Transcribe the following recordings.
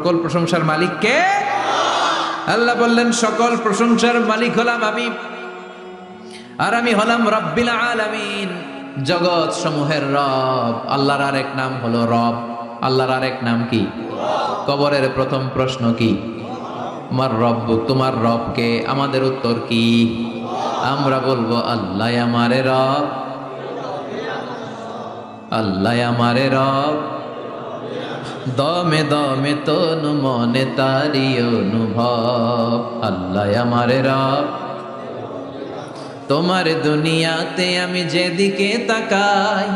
সকল প্রশংসার মালিক কে? আল্লাহ বললেন সকল প্রশংসার মালিক হলাম আমি, আর আমি হলাম রব্বিল আলামিন, জগৎ সমূহের রব। আল্লাহর আরেক নাম হলো রব। আল্লাহর আরেক নাম কি? কবরের প্রথম প্রশ্ন কি? আমার রব্বু, তোমার রব কে? আমাদের উত্তর কি? আমরা বলবো আল্লাহ আমারে রব, আল্লাহ আমারে রব, দমে দমে তনু মনে তারি অনুভব। আল্লাহ আমারে রব, তোমার দুনিয়াতে আমি যেদিকে তাকাই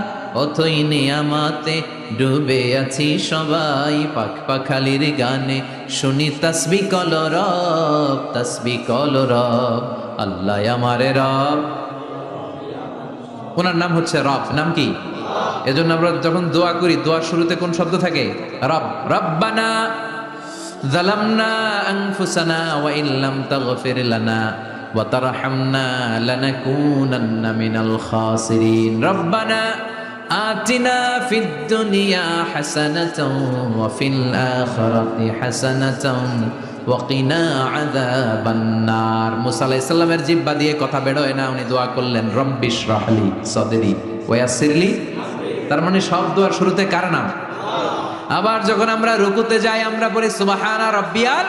অথই নিয়ামাতে ডুবে আছি সবাই। পাখ পাখালির গানে শুনি তাসবিহ কল রব, তাসবিহ কল রব। আল্লাহ আমারে রব, ওনার নাম হচ্ছে রব। নাম কি? এজন্য আমরা যখন দোয়া করি, দোয়ার শুরুতে কোন শব্দ থাকে? রব। রব্বানা যালামনা আনফুসানা ওয়া ইল্লাম তাগফির লানা ওয়া তারহামনা লানাকুনান্না মিনাল খাসিরিন। রব্বানা আতিনা ফিদ দুনিয়া হাসানাতাও ওয়া ফিল আখিরাতি হাসানাতাও ওয়া কিনা আযাবান নার। মুসা আলাইহিস সালামের জিহ্বা দিয়ে কথা বের হয় না, উনি দোয়া করলেন রব্বিশ রাহলি সাদরি ওয়া ইয়াসসিরলি। তার মানে সব দোয়ার শুরুতে কার নাম? আবার যখন আমরা রুকুতে যাই আমরা পড়ি সুবহানা রাব্বিয়াল।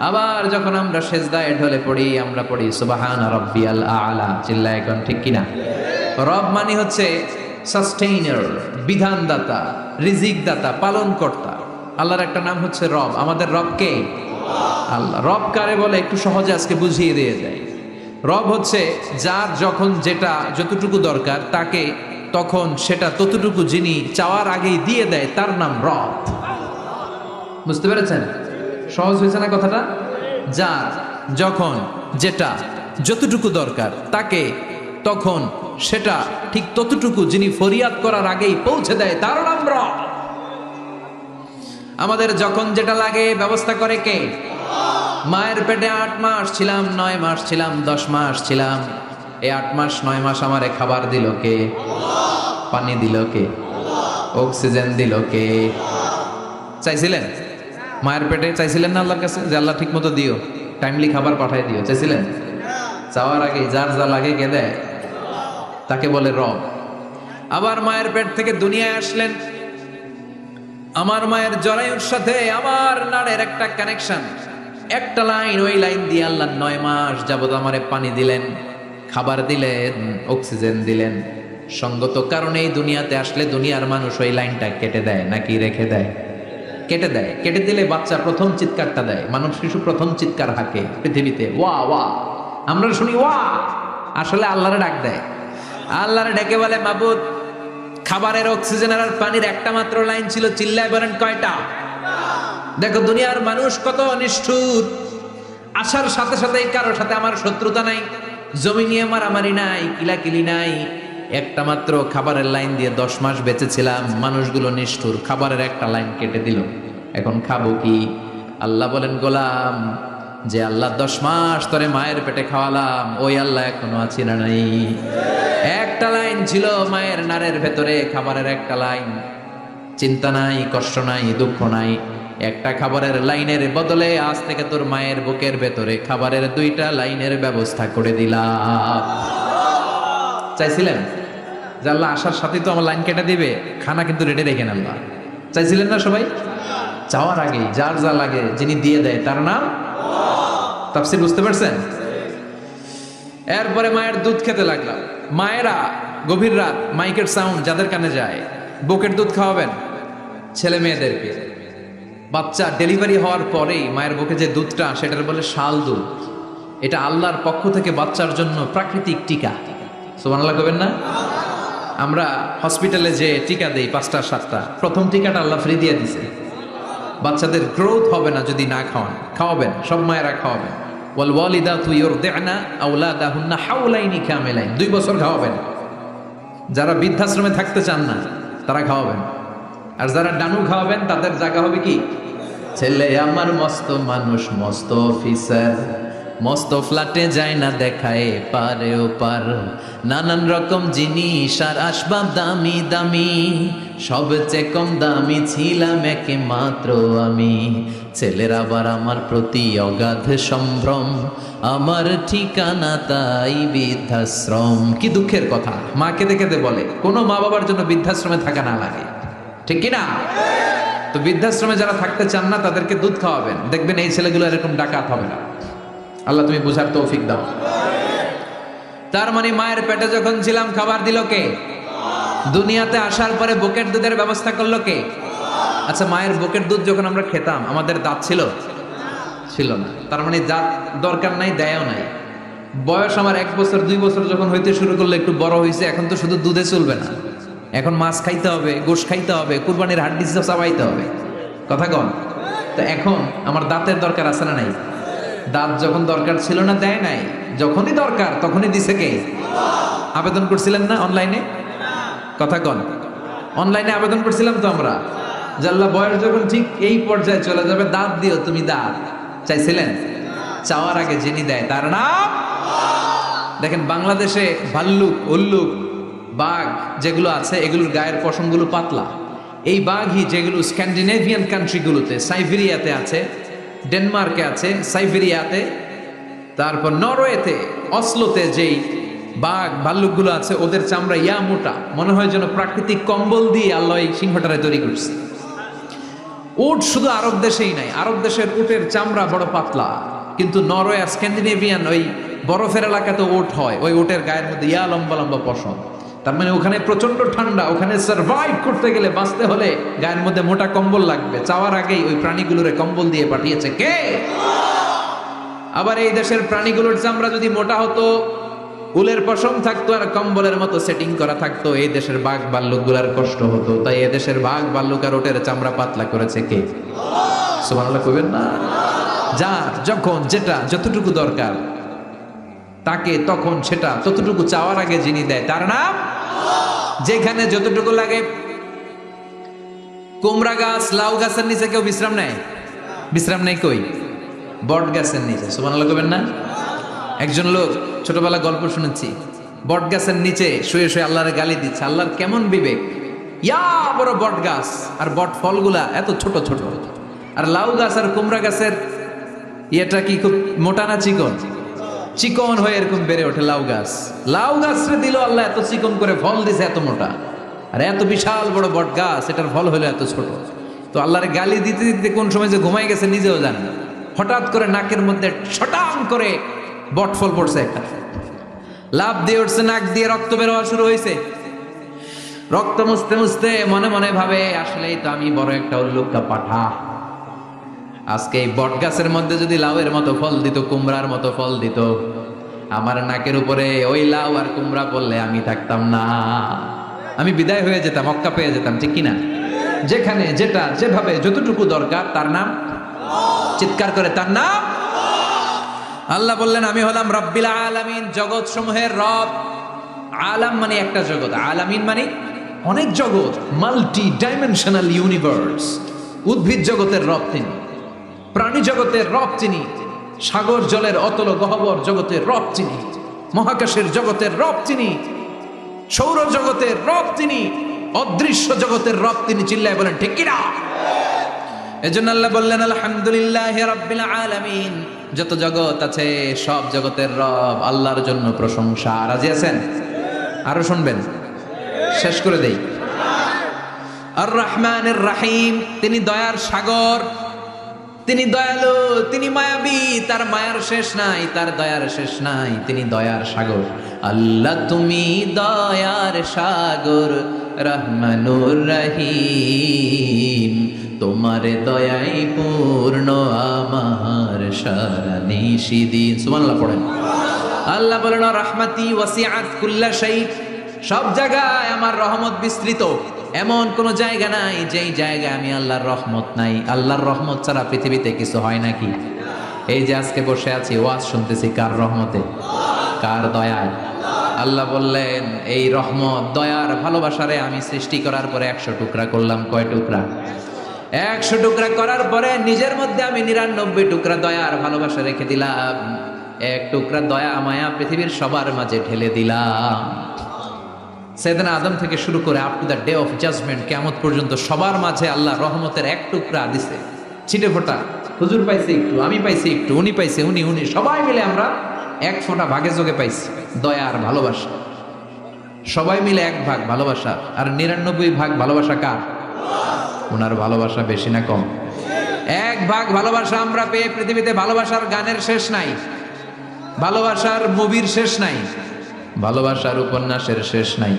আবার যখন আমরা সেজদায় ঢলে পড়ি আমরা পড়ি সুবহানা রাব্বিয়াল আ'লা। চিল্লায় এখন ঠিক কিনা? রব মানে হচ্ছে সাস্টেইনার, বিধানদাতা, রিজিক দাতা, পালন কর্তা। আল্লাহর একটা নাম হচ্ছে রব। আমাদের রব কে? আল্লাহ। রব কারে বলে একটু সহজে আজকে বুঝিয়ে দিয়ে যায়। রব হচ্ছে যার যখন যেটা যতটুকু দরকার তাকে তখন সেটা ততটুকু যিনি চাওয়ার আগেই দিয়ে দেয়, তার নাম রব। বুঝতে পেরেছেন? সহজ হয়েছে না কথাটা? যার যখন যেটা যতটুকু দরকার তাকে তখন সেটা ঠিক ততটুকু যিনি ফরিয়াদ করার আগেই পৌঁছে দেয়, তার নাম রব। আমাদের যখন যেটা লাগে ব্যবস্থা করে কে? মায়ের পেটে 8 মাস ছিলাম, 9 মাস ছিলাম, 10 মাস ছিলাম। এই 8 মাস 9 মাস আমারে খাবার দিল কে? পানি দিল কে? অক্সিজেন দিল কে? চাইছিলেন? মায়ের পেটে চাইছিলেন না আল্লাহর কাছে যে আল্লাহ ঠিক মতো দিও, টাইমলি খাবার পাঠাই দিও? চাইছিলেন? চাওয়ার আগে যার যা লাগে কে দেয়? তাকে বলে রব। আবার মায়ের পেট থেকে দুনিয়ায় আসলেন, আমার মায়ের জরায়ুর সাথে আমার নাড়ের একটা কানেকশন, একটা লাইন, ওই লাইন দিয়ে আল্লাহ 9 মাস যাবত আমারে পানি দিলেন, খাবার দিলেন, অক্সিজেন দিলেন। সঙ্গত কারণেই দুনিয়াতে আসলে দুনিয়ার মানুষ ওই লাইনটা কেটে দেয় নাকি রেখে দেয়? কেটে দেয়। কেটে দিলে বাচ্চা প্রথম চিৎকারটা দেয়, মানুষ শিশু প্রথম চিৎকার হাঁকে পৃথিবীতে, ওয়া ওয়া। আমরা শুনি ওয়া, আসলে আল্লাহরে ডাক দেয়। আল্লাহরে ডেকে বলে মাবুদ, খাবারের, অক্সিজেনের আর পানির একটা মাত্র লাইন ছিল, চিল্লায় বলেন কয়টা? দেখো দুনিয়ার মানুষ কত নিষ্ঠুর। আসার সাথে সাথেই কারোর সাথে আমার শত্রুতা নাই, জমি নিয়ে মারামারি নাই, কিলাকিলি নাই। একটা মাত্র খাবারের লাইন দিয়ে 10 মাস বেঁচেছিলাম। মানুষগুলো নিষ্ঠুর, খাবারের একটা লাইন কেটে দিল, এখন খাবো কি? আল্লাহ বলেন গোলাম, যে আল্লাহ 10 মাস তোরে মায়ের পেটে খাওয়ালাম, ওই আল্লাহ এখনো আছি না নাই? একটা লাইন ছিল মায়ের নাড়ের ভেতরে, খাবারের একটা লাইন। চিন্তা নাই, কষ্ট নাই, দুঃখ নাই। একটা খাবারের লাইনের বদলে আজ থেকে তোর মায়ের বুকের ভেতরে খাবারের 2টা লাইনের ব্যবস্থা করে দিলাম। চাইছিলেন যে আল্লাহ আসার সাথেই তো আমার লাইন কেটে দিবে, খানা কিন্তু রেডি রেখেন আল্লাহ? চাইছিলেন না সবাই? চাওয়ার আগে যার যা লাগে যিনি দিয়ে দেয় তার নাম। তাফসীর বুঝতে পারছেন? এরপরে মায়ের দুধ খেতে লাগলাম। মায়েরা গভীর রাত মাইকের সাউন্ড যাদের কানে যায়, বুকের দুধ খাওয়াবেন ছেলে মেয়েদেরকে। বাচ্চা ডেলিভারি হওয়ার পরেই মায়ের বুকে যে দুধটা, সেটার বলে শাল দুধ। এটা আল্লাহর পক্ষ থেকে বাচ্চার জন্য প্রাকৃতিক টিকা। সুবহানাল্লাহ কবেন না? আমরা হসপিটালে যে টিকা দেই 5টা 7টা, প্রথম টিকাটা আল্লাহ ফ্রি দিয়ে দিছে। বাচ্চাদের গ্রোথ হবে না যদি না খাওয়ান। খাওয়াবেন, সব মায়েরা খাওয়াবেন। ওয়াল ওয়ালিদাতু ইউরদি'না আওলাদাহুন্না হাওলাইনি কামিলাইন, 2 বছর খাওয়াবেন। যারা বৃদ্ধাশ্রমে থাকতে চান না তারা খাওয়াবেন। আর যারা ডানু খাওয়াবেন তাদের জায়গা হবে কি? ছেলে আমার মস্ত মানুষ, মস্ত অফিসার, মস্ত ফ্ল্যাটে যায় না দেখায় পারে ও পার, নানান রকম জিনিস আর আসবাব দামি দামি, সবচেয়ে কম দামি ছিলাম একমাত্র আমি, ছেলের আবার আমার প্রতি অগাধ সম্ভ্রম, আমার ঠিকানা তাই বৃদ্ধাশ্রম। কি দুঃখের কথা, মা কেঁদে কেঁদে বলে কোনো মা বাবার জন্য বৃদ্ধাশ্রমে থাকা না লাগে, ঠিক কিনা? তো বৃদ্ধাশ্রমে যারা থাকতে চান না তাদেরকে দুধ খাওয়াবেন, দেখবেন এই ছেলেগুলো এরকম ডাকাত হবে না। আল্লাহ তুমি বুঝার তৌফিক দাও। তার মানে মায়ের পেটে যখন ছিলাম খাবার দিল কে? দুনিয়াতে আসার পরে বুকের দুধের ব্যবস্থা করলো কে? আচ্ছা, মায়ের বুকের দুধ যখন আমরা খেতাম আমাদের দাঁত ছিল? ছিল না। তার মানে দাঁত দরকার নাই, দেয়ও নাই। বয়স আমার 1 বছর 2 বছর যখন হইতে শুরু করলো, একটু বড় হয়েছে, এখন তো শুধু দুধে চলবে না, এখন মাছ খাইতে হবে, গোশ খাইতে হবে, কুরবানির হাড্ডি চাবাইতে হবে, কথা কন। তো এখন আমার দাঁতের দরকার আছে না নাই? দাঁত যখন দরকার ছিল না দেয় নাই, যখনই দরকার তখনই দিছে কে? আবেদন করছিলেন না অনলাইনে? কথা কন। অনলাইনে আবেদন করছিলাম তো আমরা, জাল্লা বয়স যখন ঠিক এই পর্যায়ে চলে যাবে দাঁত দিও তুমি, দাঁত চাইছিলেন? চাওয়ার আগে যিনি দেয় তার নাম। দেখেন বাংলাদেশে ভাল্লুক, উল্লুক, বাঘ যেগুলো আছে এগুলোর গায়ের পশমগুলো পাতলা। এই বাঘই যেগুলো স্ক্যান্ডিনেভিয়ান কান্ট্রিগুলোতে, সাইবেরিয়াতে আছে, ডেনমার্কে আছে, সাইবেরিয়াতে, তারপর নরওয়েতে, অসলোতে যেই বাঘ ভাল্লুকগুলো আছে ওদের চামড়া ইয়া মোটা, মনে হয় যেন প্রাকৃতিক কম্বল দিয়ে আল্লাহ এই সিংহটারে তৈরি করছে। উট শুধু আরব দেশেই নাই, আরব দেশের উটের চামড়া বড় পাতলা, কিন্তু নরওয়ে আর স্ক্যান্ডিনেভিয়ান ওই বরফের এলাকাতে উট হয়, ওই উটের গায়ের মধ্যে ইয়া লম্বা লম্বা পশম। তার মানে ওখানে প্রচন্ড ঠান্ডা, ওখানে সার্ভাইভ করতে গেলে, বাঁচতে হলে গায়ের মধ্যে মোটা কম্বল লাগবে। চাওয়ার আগেই ওই প্রাণীগুলোরে কম্বল দিয়ে পাঠিয়েছে কে? আবার এই দেশের প্রাণীগুলোর চামড়া যদি মোটা হতো, উলের পশম থাকতো আর কম্বলের মতো সেটিং করা থাকতো, এই দেশের বাঘ ভাল্লুকগুলার কষ্ট হতো। তাই এই দেশের বাঘ ভাল্লুক আর ওটের চামড়া পাতলা করেছে কে? সুবহানাল্লাহ কইবেন না? যার যখন যেটা যতটুকু দরকার তাকে তখন সেটা ততটুকু চাওয়ার আগে যিনি দেয় তার নাম। যেখানে যতটুকু লাগে। কুমড়া গাছ, লাউ গাছের নিচে কেউ বিশ্রাম নেয়? বিশ্রাম নেই কই? বট গাছের নিচে। সুবহানাল্লাহ কইবেন না? একজন লোক ছোটবেলা গল্প শুনেছি, বট গাছের নিচে শুয়ে শুয়ে আল্লাহর গালি দিচ্ছে। আল্লাহর কেমন বিবেক, ইয়া বড় বট গাছ আর বট ফলগুলা এত ছোট ছোট, আর লাউ গাছ আর কুমড়া গাছের ইয়েটা কি খুব মোটা না চিকন? চিকন হয়ে এরকম বেড়ে ওঠে লাউ গাছ। লাউ গাছরে দিল আল্লাহ এত চিকন করে, ফল দিছে এত মোটা, আর এত বিশাল বড় বট গাছ, এটার ফল হলো এত ছোট। তো আল্লাহর গালি দিতে দিতে কোন সময় যে ঘুমাই গেছে নিজেও জানে না, হঠাৎ করে নাকের মধ্যে ছটাং করে বট ফল পড়ছে একটা, লাভ দিয়ে উঠছে, নাক দিয়ে রক্ত বের হওয়া শুরু হয়েছে। রক্ত মুছতে মুছতে মনে মনে ভাবে আসলেই তো আমি বড় একটা উল্লুকা পাঠা। আজকে এই বট গাছের মধ্যে যদি লাউয়ের মতো ফল দিত, কুমড়ার মতো ফল দিত, আমার নাকের উপরে ওই লাউ আর কুমড়া পড়লে আমি থাকতাম না, আমি বিদায় হয়ে যেতাম, মক্কা পেয়ে যেতাম, ঠিক কিনা? যেখানে যেটা যেভাবে যতটুকু দরকার তার নাম। চিৎকার করে তার নাম। আল্লাহ বললেন আমি হলাম রব্বিল আলামিন, জগৎ সমূহের রব। আলাম মানে একটা জগৎ, আলামিন মানে অনেক জগৎ, মাল্টি ডাইমেনশনাল ইউনিভার্স। উদ্ভিদ জগতের রব তিনি, প্রাণী জগতের রব তিনি, সাগর জলের অতল গহ্বর জগতের রব তিনি, মহাকাশের জগতের রব তিনি, সৌর জগতের রব তিনি, অদৃশ্য জগতের রব তিনি। চিল্লায় বলেন ঠিক কিনা? এজন্য আল্লাহ বললেন আলহামদুলিল্লাহি রাব্বিল আলামিন, যত জগৎ আছে সব জগতের রব আল্লাহর জন্য প্রশংসা। রাজি আছেন? আরো শুনবেন? শেষ করে দেই। আর রহমানির রহিম, তিনি দয়ার সাগর, তিনি দয়ালু, তিনি মায়াবী, তার মায়ার শেষ নাই, তার দয়ার শেষ নাই, তিনি দয়ার সাগর। আল্লাহ তুমি দয়ার সাগর, রহমানুর রহিম, তোমার দয়াই পূর্ণ আমার সারা নিশিদিন। সুবহানাল্লাহ পড়েন। আল্লাহ বলেন রাহমাতি ওয়াসিআত কুল্লা শাই, সব জায়গায় আমার রহমত বিস্তৃত, এমন কোন জায়গা নাই যেই জায়গায় আমি আল্লাহর রহমত নাই। আল্লাহর রহমত ছাড়া পৃথিবীতে কিছু হয় নাকি? এই যে আজকে বসে আছি ওয়াজ শুনতেছি, কার রহমতে? কার দয়ায়? আল্লাহ বললেন এই রহমত, দয়ার, ভালোবাসারে আমি সৃষ্টি করার পরে 100 টুকরা করলাম। কয় টুকরা? 100 টুকরা করার পরে নিজের মধ্যে আমি 99 টুকরা দয়ার ভালোবাসা রেখে দিলাম। 1 টুকরা দয়া মায়া পৃথিবীর সবার মাঝে ঢেলে দিলাম। সাইয়েদনা আদম থেকে শুরু করে up to the day of judgement, কিয়ামত পর্যন্ত সবার মাঝে আল্লাহ রহমতের এক টুকরা দিছে, ছিটে ফোঁটা। হুজুর পাইছে একটু, আমি পাইছি একটু, উনি পাইছে, উনি সবাই মিলে আমরা এক ফোঁটা ভাগে যোগে পাইছি দয়া আর ভালোবাসা। সবাই মিলে এক ভাগ ভালোবাসা, আর 99 ভাগ ভালোবাসা কার? ওনার ভালোবাসা বেশি না কম? এক ভাগ ভালোবাসা আমরা পেয়ে পৃথিবীতে ভালোবাসার গানের শেষ নাই, ভালোবাসার মুভির শেষ নাই, ভালোবাসার উপন্যাসের শেষ নাই।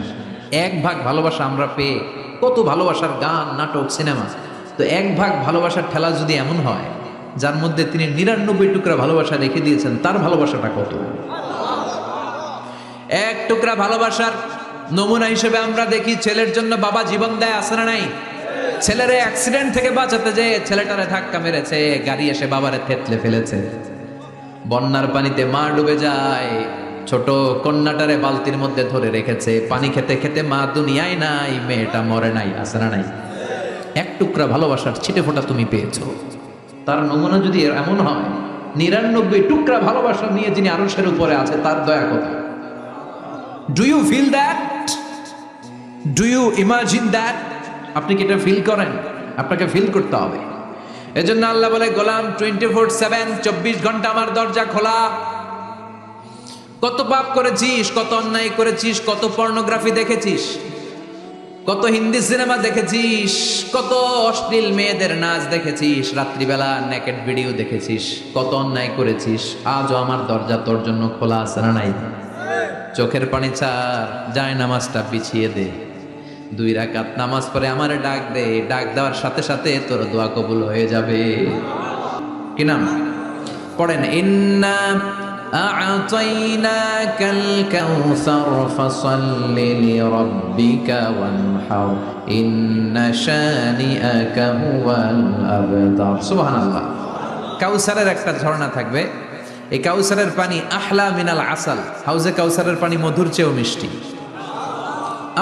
এক ভাগ ভালোবাসা আমরা পেয়ে কত ভালোবাসার গান, নাটক, সিনেমা। তো এক ভাগ ভালোবাসার ঠেলা যদি এমন হয় যার মধ্যে তিনি 99 টুকরা ভালোবাসা রেখে দিয়েছেন, তার ভালোবাসাটা কত? এক টুকরা ভালোবাসার নমুনা হিসেবে আমরা দেখি ছেলের জন্য বাবা জীবন দেয়, আছে না নাই? ছেলের অ্যাক্সিডেন্ট থেকে বাঁচাতে যে ছেলেটারে ধাক্কা মেরেছে, গাড়ি এসে বাবারে থেতলে ফেলেছে। বন্যার পানিতে মা ডুবে যায়, ছোট কন্যাটারে বালতির মধ্যে ধরে রেখেছে, পানি খেতে খেতে মা দুনিয়ায় নাই, মেয়েটা মরে নাই, আছে না নাই? এক টুকরা ভালোবাসার ছিটে ফোঁটা তুমি পেয়েছো। তার নমুনা যদি এমন হয়, 99 টুকরা ভালোবাসা নিয়ে যিনি আরশের উপরে আছে, তার দয়া কত? Do you feel that? Do you imagine that? আপনি কি এটা ফিল করেন? আপনাকে ফিল করতে হবে। এজন্য আল্লাহ বলে, গোলাম 24/7, 24 ঘন্টা আমার দরজা খোলা। কত পাপ করেছিস, কত অন্যায় করেছিস, কত পর্নোগ্রাফি দেখেছিস, কত হিন্দি সিনেমা দেখেছিস, কত অশ্লীল মেয়েদের নাচ দেখেছিস, রাত্রিবেলা নেকেড ভিডিও দেখেছিস, কত অন্যায় করেছিস, আজও আমার দরজা তোর জন্য খোলা আছে না নাই? চোখের পানি ছাড়, যায় নামাজটা বিছিয়ে দে, 2 রাকাত নামাজ পড়ে আমারে ডাক দে, ডাক দেওয়ার সাথে সাথে তোর দোয়া কবুল হয়ে যাবে। কি নাম পড়েন? ইন্না আ'তাইনাকাল কাউসার ফাসাল্লি লিরাব্বিকা ওয়ানহার ইন্না শানিআকা হুয়াল আবতার। সুবহানাল্লাহ। কাউসারের একটা ঝর্ণা থাকবে, এই কাউসারের পানি আহলা মিনাল আসাল, হাউজে কাউসারের পানি মধুর চেয়েও মিষ্টি।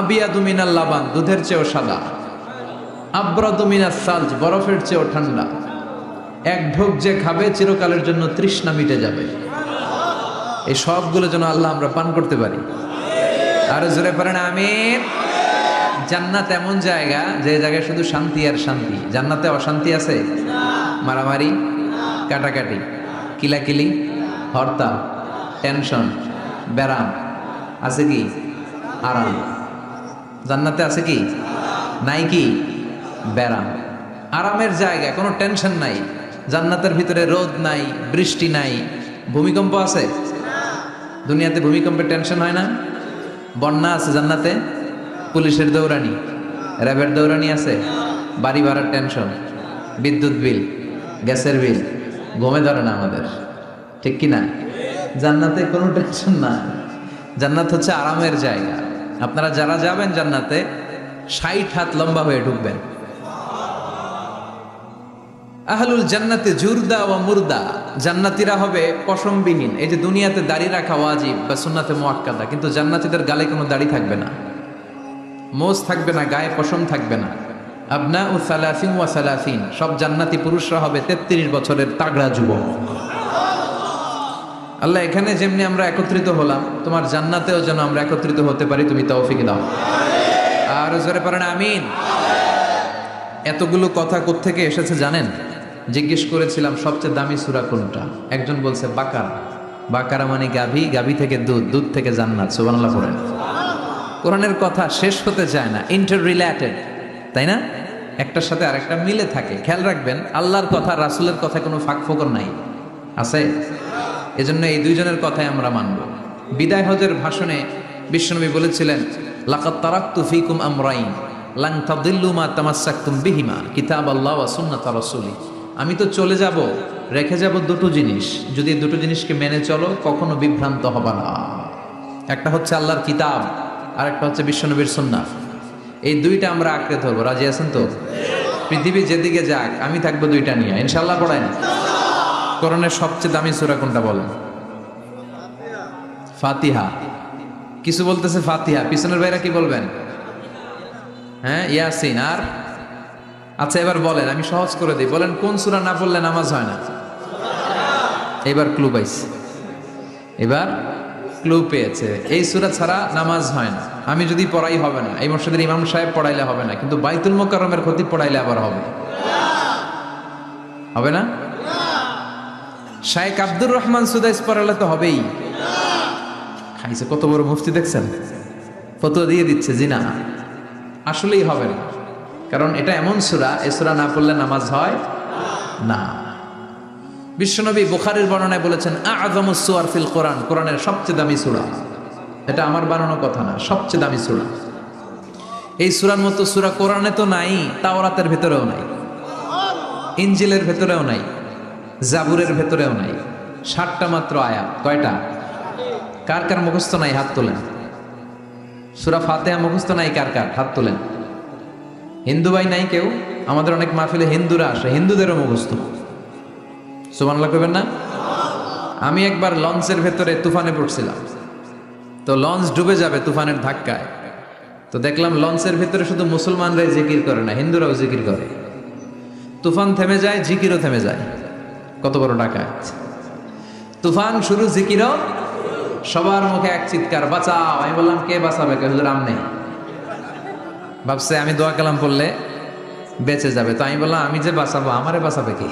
আবিয়াদু মিনাল লাবান, দুধের চেয়েও সাদা। আবরাদু মিনাস সালজ, বরফের চেয়েও ঠান্ডা। এক ঢোক যে খাবে চিরকালের জন্য তৃষ্ণা মিটে যাবে। এই সবগুলো যেন আল্লাহ আমরা পান করতে পারি। আর জোরে পারেন আমিন। জান্নাত এমন জায়গা, যে জায়গায় শুধু শান্তি আর শান্তি। জান্নাতে অশান্তি আছে? মারামারি, কাটাকাটি, কিলাকিলি, হরতাল, টেনশন, ব্যারাম আছে কি? আরাম। জান্নাতে আছে কি? নাই কি? ব্যারাম। আরামের জায়গা, কোনো টেনশন নাই। জান্নাতের ভিতরে রোদ নাই, বৃষ্টি নাই, ভূমিকম্প আছে? দুনিয়াতে ভূমিকম্পের টেনশন হয় না? বন্যা আছে জান্নাতে? পুলিশের দৌড়ানি, র্যাবের দৌড়ানি আছে? বাড়ি ভাড়ার টেনশন, বিদ্যুৎ বিল, গ্যাসের বিল, ঘুমে ধরে না আমাদের, ঠিক কি না? জান্নাতে কোনো টেনশন না। জান্নাত হচ্ছে আরামের জায়গা। আপনারা যারা যাবেন জান্নাতে, 60 হাত লম্বা হয়ে ঢুকবেন। আহলুল জান্নাতে জুরদা ওয়া মুরদা, জান্নাতীরা হবে পশমবিহীন। এই যে দুনিয়াতে দাড়ি রাখা ওয়াজিব বা সুন্নাতে মুআক্কাদা, কিন্তু জান্নাতীদের গালে কোনো দাড়ি থাকবে না, মোজ থাকবে না, গায়ে পশম থাকবে না। আবনাউ সালাসিন ওয়া সালাসিন, সব জান্নাতি পুরুষরা হবে 33 বছরের তাগড়া যুবক। আল্লাহ, এখানে যেমনি আমরা একত্রিত হলাম, তোমার জান্নাতেও যেন আমরা একত্রিত হতে পারি, তুমি তৌফিক দাও। আর জোরে পড়েন আমিন। এতগুলো কথা কোত্থেকে এসেছে জানেন? জিজ্ঞেস করেছিলাম সবচেয়ে দামি সূরা কোনটা? একজন বলছে বাকারা। বাকারা মানে গাভী, গাভী থেকে দুধ, দুধ থেকে জান্নাত। সুবহানাল্লাহ পড়েন। কোরআনের কথা শেষ হতে চায় না, ইন্টার রিলেটেড, তাই না? একটার সাথে আরেকটা মিলে থাকে। খেয়াল রাখবেন, আল্লাহর কথা, রাসূলের কথা কোনো ফাঁক ফোকর নাই, আছে? এজন্য এই দুইজনের কথাই আমরা মানব। বিদায় হজের ভাষণে বিশ্বনবী বলেছিলেন, লাকাদ তারাকতু ফীকুম আমরাইন লান তাদিল্লু মা তামাসসাকতুম বিহিমা কিতাবাল্লাহ ওয়া সুন্নাত রাসূলি। আমি তো চলে যাব, রেখে যাব দুটো জিনিস, যদি দুটো জিনিসকে মেনে চলো কখনো বিভ্রান্ত হবে না। একটা হচ্ছে আল্লাহর কিতাব, আর একটা হচ্ছে বিশ্বনবীর সুন্নাহ। এই দুইটা আমরা আঁকড়ে ধরবো। রাজি আছেন তো? পৃথিবী যেদিকে যাক, আমি থাকবো দুইটা নিয়ে, ইনশাআল্লাহ। পড়েন। কোরআনের সবচেয়ে দামি সূরা কোনটা বলেন? ফাতিহা। কিছু বলতেছে ফাতিহা, পিছনের ভাইরা কি বলবেন? হ্যাঁ, ইয়াসিন। আর আচ্ছা, এবার বলেন, আমি সহজ করে দিই, বলেন কোন সূরা না পড়লে নামাজ হয় না? এবার ক্লু পাইছে, এবার ক্লু পেয়েছে। এই সূরা ছাড়া নামাজ হয় না। আমি যদি পড়াই হবে না, এই মসজিদের ইমাম সাহেব পড়াইলে হবে না, কিন্তু বাইতুল মোকাররমের খতিব পড়াইলে আবার হবে। হবে না? শাইখ আব্দুর রহমান সুদাইস পড়ালে তো হবেই। খাইছে কত বড় মুফতি দেখছেন, ফতোয়া দিয়ে দিচ্ছে জি না, আসলেই হবে না। কারণ এটা এমন সূরা, এই সূরা না পড়লে নামাজ হয় না। বিশ্বনবী বুখারীর বর্ণনায় বলেছেন আ'যামুস সুওয়ার ফিল কোরআন, কোরআনের সবচেয়ে দামি সূরা। এটা আমার বানানো কথা না, সবচেয়ে দামি সূরা। এই সূরার মতো সূরা কোরআনে তো নাই, তাওরাতের ভেতরেও নাই, ইনজিলের ভেতরেও নাই, জাবুরের ভেতরেও নাই। 60টা মাত্র আয়াত। কয়টা? কার কার মুখস্থ নাই হাত তোলেন। সূরা ফাতিহা মুখস্থ নাই কার কার হাত তোলেন। হিন্দু ভাই নাই কেউ? আমাদের অনেক মাহফিলে হিন্দুরা আসে, হিন্দুদেরও মুখস্থ। সুবহানাল্লাহ কইবেন না? আমি একবার লঞ্চের ভেতরে তুফানে পড়ছিলাম, তো লঞ্চ ডুবে যাবে তুফানের ধাক্কায়। তো দেখলাম লঞ্চের ভেতরে শুধু মুসলমানরাই জিকির করে না, হিন্দুরাও জিকির করে। তুফান থেমে যায়, জিকিরও থেমে যায়। কত বড় ডাকাত! তুফান শুরু, জিকিরও। সবার মুখে এক চিৎকার, বাঁচাও। আমি বললাম কে বাঁচাবে? কে? হুজুর আমনে। ভাবছে আমি দোয়া কালাম পড়লে বেঁচে যাবে, তো আমি বললাম আমি যে বাঁচাবো, আমারে বাঁচাবে কে?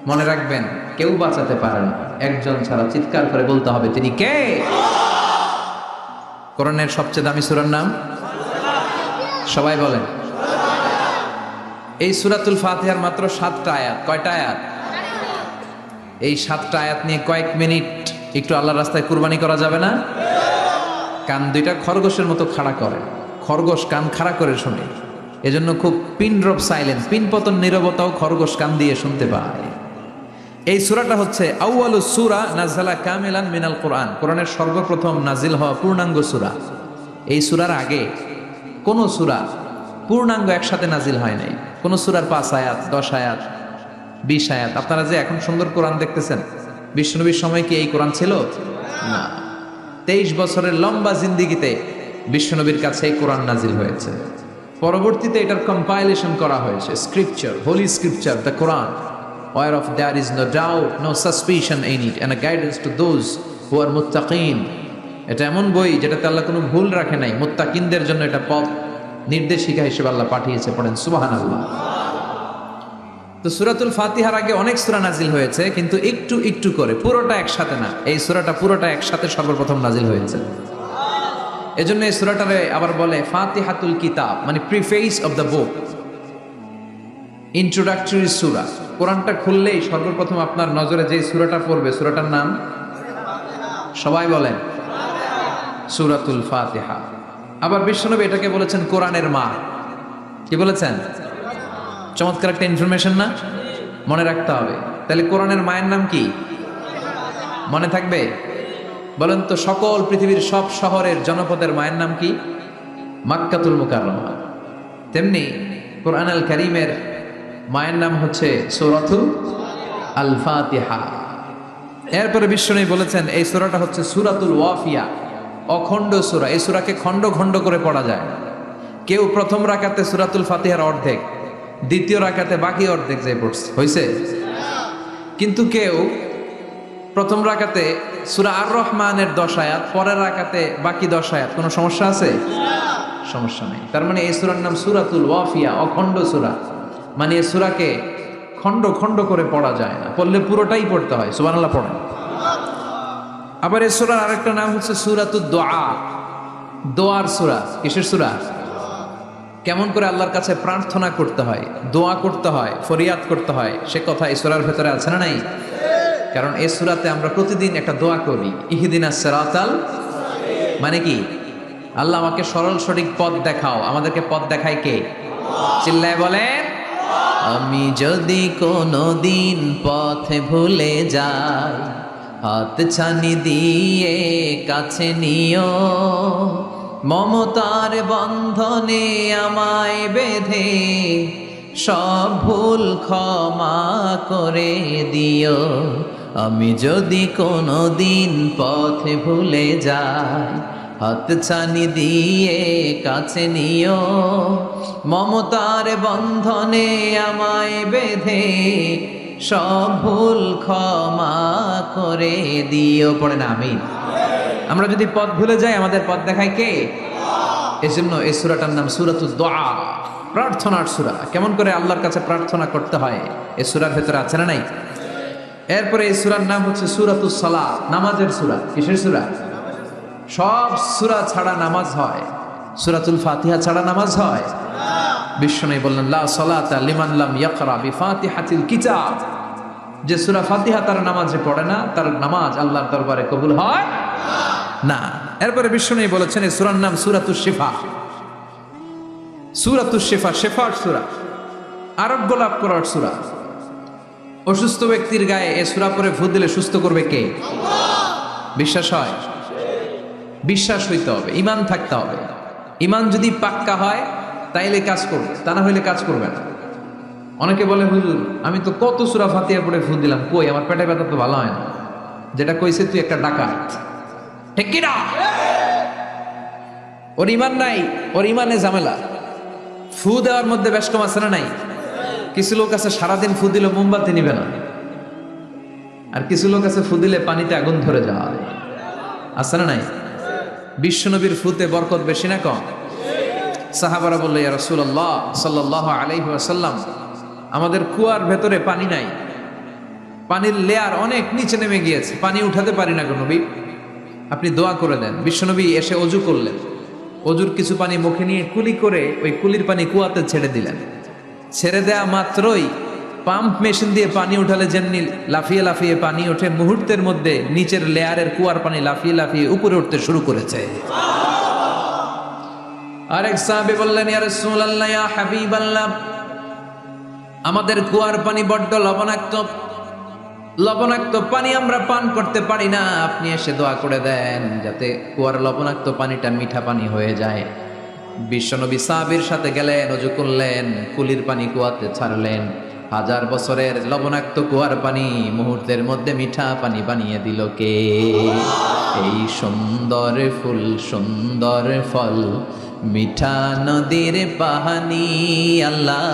মনে রাখবেন, কেউ বাঁচাতে পারে না, একজন ছাড়া। চিৎকার করে বলতে হবে তিনি কে। কোরআনের সবচেয়ে দামি সূরার নাম সবাই বলেন। এই সূরাতুল ফাতিহার মাত্র 7টা আয়াত। কয়টা আয়াত? এই 7টা আয়াত নিয়ে কয়েক মিনিট একটু আল্লাহর রাস্তায় কুরবানি করা যাবে না? কান দুইটা খরগোশের মতো খাড়া করে, খরগোশ কান খাড়া করে শোনে, এজন্য খুব পিন ড্রপ সাইলেন্স, পিন পতন নীরবতাও খরগোশ কান দিয়ে শুনতে পায়। এই সূরাটা হচ্ছে আউয়ালুস সূরা নাযালা কামিলান মিনাল কোরআন, কোরআনের সর্বপ্রথম নাজিল হওয়া পূর্ণাঙ্গ সূরা। এই সূরার আগে কোন সূরা পূর্ণাঙ্গ একসাথে নাজিল হয় নাই। কোন সূরার 5 আয়াত, 10 আয়াত, 20 আয়াত। আপনারা যে এখন সুন্দর কোরআন দেখতেছেন, বিশ্বনবীর সময় কি এই কোরআন ছিল? না। 23 বছরের লম্বা জিন্দেগিতে বিশ্বনবীর কাছে এই কোরআন নাজিল হয়েছে। পরবর্তীতে এটার কম্পাইলেশন করা হয়েছে, scripture, holy scripture, the Quran, whereof there is no doubt, no suspicion in it, and a guidance to those who are muttaqin. এটা এমন বই যেটাতে আল্লাহ কোনো ভুল রাখে নাই, মুত্তাকিনদের জন্য এটা পথ নির্দেশিকা হিসেবে আল্লাহ পাঠিয়েছে। পড়েন সুবহানাল্লাহ। তো সূরাতুল ফাতিহার আগে অনেক সূরা নাজিল হয়েছে, কিন্তু একটু একটু করে, পুরোটা একসাথে না। এই সূরাটা পুরোটা একসাথে সর্বপ্রথম নাজিল হয়েছে। এজন্য এই সূরাটারে আবার বলে ফাতিহাতুল কিতাব, মানে preface of the book, introductory সূরা। কোরআনটা খুললেই সর্বপ্রথম আপনার নজরে যে সূরাটা পড়বে, সূরাটার নাম সবাই বলেন সূরাতুল ফাতিহা। আবার বিশ্বনবী এটাকে বলেছেন কোরআনের মা। কি বলেছেন? চমৎকার একটা ইনফরমেশন না? মনে রাখতে হবে। তাহলে কোরআনের মায়ের নাম কি? মনে থাকবে? বলেন তো, সকল পৃথিবীর সব শহরের জনপদের মায়ের নাম কি? মাক্কাতুল মুকাররমা। তেমনি কোরআন আল কারীমের মায়ের নাম হচ্ছে সূরাতুল আল ফাতিহা। এরপরে বিশ্বনবী বলেছেন এই সূরাটা হচ্ছে সূরাতুল ওয়াফিয়া, অখণ্ড সূরা। এই সূরাকে খণ্ড খণ্ড করে পড়া যায়। কেউ প্রথম রাকাতে সূরাতুল ফাতিহার অর্ধেক, দ্বিতীয় রাকাতে বাকি অর্ধেক যে পড়ছে, হয়েছে। কিন্তু কেউ প্রথম রাকাতে সূরা আর রহমানের 10 আয়াত, পরের রাকাতে বাকি 10 আয়াত। কোনো সমস্যা আছে? সমস্যা নেই। তার মানে এই সূরার নাম সূরাতুল ওয়াফিয়া, অখণ্ড সূরা। মানে এই সূরাকে খণ্ড খণ্ড করে পড়া যায় না, পড়লে পুরোটাই পড়তে হয়। সুবহানাল্লাহ পড়েন। আবার এই সূরার আরেকটা নাম হচ্ছে সূরাতুদ দুআ, দোয়ার সূরা। কিসের সূরা? কেমন করে আল্লাহর কাছে প্রার্থনা করতে হয়, দোয়া করতে হয়, ফরিয়াদ করতে হয়, সে কথা এই সূরার ভেতরে আছে না নাই? কারণ এই সূরাতে আমরা প্রতিদিন একটা দোয়া করি, ইহদিনাস সিরাতাল, মানে কি? আল্লাহ আমাকে সরল সঠিক পথ দেখাও। আমাদেরকে পথ দেখায় কে? চিল্লায় বলেন। আমি যদি কোনো দিন পথে ভুলে যাই, হাত ছানি দিয়ে কাছে নিও, মমতার বন্ধনে আমায় বেঁধে সব ভুল ক্ষমা করে দিও। আমি যদি কোনো দিন পথে ভুলে যাই, হাত ছানি দিয়ে কাছে নিও, মমতার বন্ধনে আমায় বেঁধে সব ভুল ক্ষমা করে দিও। পড়ে না আমিন। আমরা যদি পথ ভুলে যাই আমাদের পথ দেখায় কে? এজন্য এই সূরাটার নাম সূরাতুদ দুআ, প্রার্থনার সূরা। কেমন করে আল্লাহর কাছে প্রার্থনা করতে হয় এই সূরার ভেতরে আছে না নাই? এরপরে এই সূরার নাম হচ্ছে সূরাতুস সালাত, নামাজের সূরা। কিসের সূরা? সব সূরা ছাড়া নামাজ হয়, সূরাতুল ফাতিহা ছাড়া নামাজ হয়? বিশ্বনবী বললেন লা সালাতা লিমান লাম ইয়াকরা বিফাতিহাতিল কিতাব, যে সূরা ফাতিহা তার নামাজে পড়ে না তার নামাজ আল্লাহর দরবারে কবুল হয় না। এরপরে বিশ্বনবী বলেছেন এই সূরার নাম সূরাতুশ শিফা। সূরাতুশ শিফা, শিফার সূরা, আরোগ্য লাভ করার সূরা। অসুস্থ ব্যক্তির গায়ে এই সূরা পড়ে ফু দিলে সুস্থ করবে কে? বিশ্বাস হয়? বিশ্বাস হইতে হবে, ঈমান থাকতে হবে। ঈমান যদি পাক্কা হয় তাইলে কাজ করবে, তা না হইলে কাজ করবে না। অনেকে বলে হুজুর আমি তো কত সূরা ফাতিহা পড়ে ফু দিলাম, কই আমার পেটে ব্যথা তো ভালো হয় না। যেটা কইছে তুই একটা ডাকাত, ঠিক কি না? ওর ঈমান নাই, ওর ঈমানে ঝামেলা। ফু দেওয়ার মধ্যে বেশ কম আছে না নাই? কিছু লোক আছে সারাদিন ফু দিলে মোমবাতি নিবে না, আর কিছু লোক আছে ফু দিলে পানিতে আগুন ধরে যায়, আছে না নাই? বিশ্বনবীর ফুতে বরকত বেশি না কম? সাহাবারা বলল ইয়া রাসূলুল্লাহ সাল্লাল্লাহু আলাইহি ওয়াসাল্লাম, আমাদের কুয়ার ভেতরে পানি নাই, পানির লেয়ার অনেক নিচে নেমে গিয়েছে, পানি উঠাতে পারি না গো নবী, আপনি দোয়া করে দেন। বিশ্বনবী এসে অজু করলেন, অজুর কিছু পানি মুখে নিয়ে কুলি করে ওই কুলির পানি কুয়াতে ছেড়ে দিলেন। ছেড়ে দেয়া মাত্রই পাম্প মেশিন দিয়ে পানি উঠালে যেমনি লাফিয়ে লাফিয়ে পানি ওঠে, মুহূর্তের মধ্যে নিচের লেয়ারের কুয়ার পানি লাফিয়ে লাফিয়ে উপরে উঠতে শুরু করেছে। আরেক সাহাবী বললেন ইয়া রাসূলুল্লাহ ইয়া হাবিবাল্লাহ, আমাদের কুয়ার পানি বড্ড লবণাক্ত, লবণাক্ত পানি আমরা পান করতে পারি না, আপনি এসে দোয়া করে দেন যাতে কুয়ার লবণাক্ত পানিটা মিঠা পানি হয়ে যায়। বিশ্বনবী সাহাবীর সাথে গেলেন, ওযু করলেন, কুলির পানি কুয়াতে ছাড়লেন। 1000 বছরের লবণাক্ত কুয়ার পানি মুহূর্তের মধ্যে মিঠা পানি বানিয়ে দিল কে? এই সুন্দর ফুল সুন্দর ফল মিঠা নদীর পানি, আল্লাহ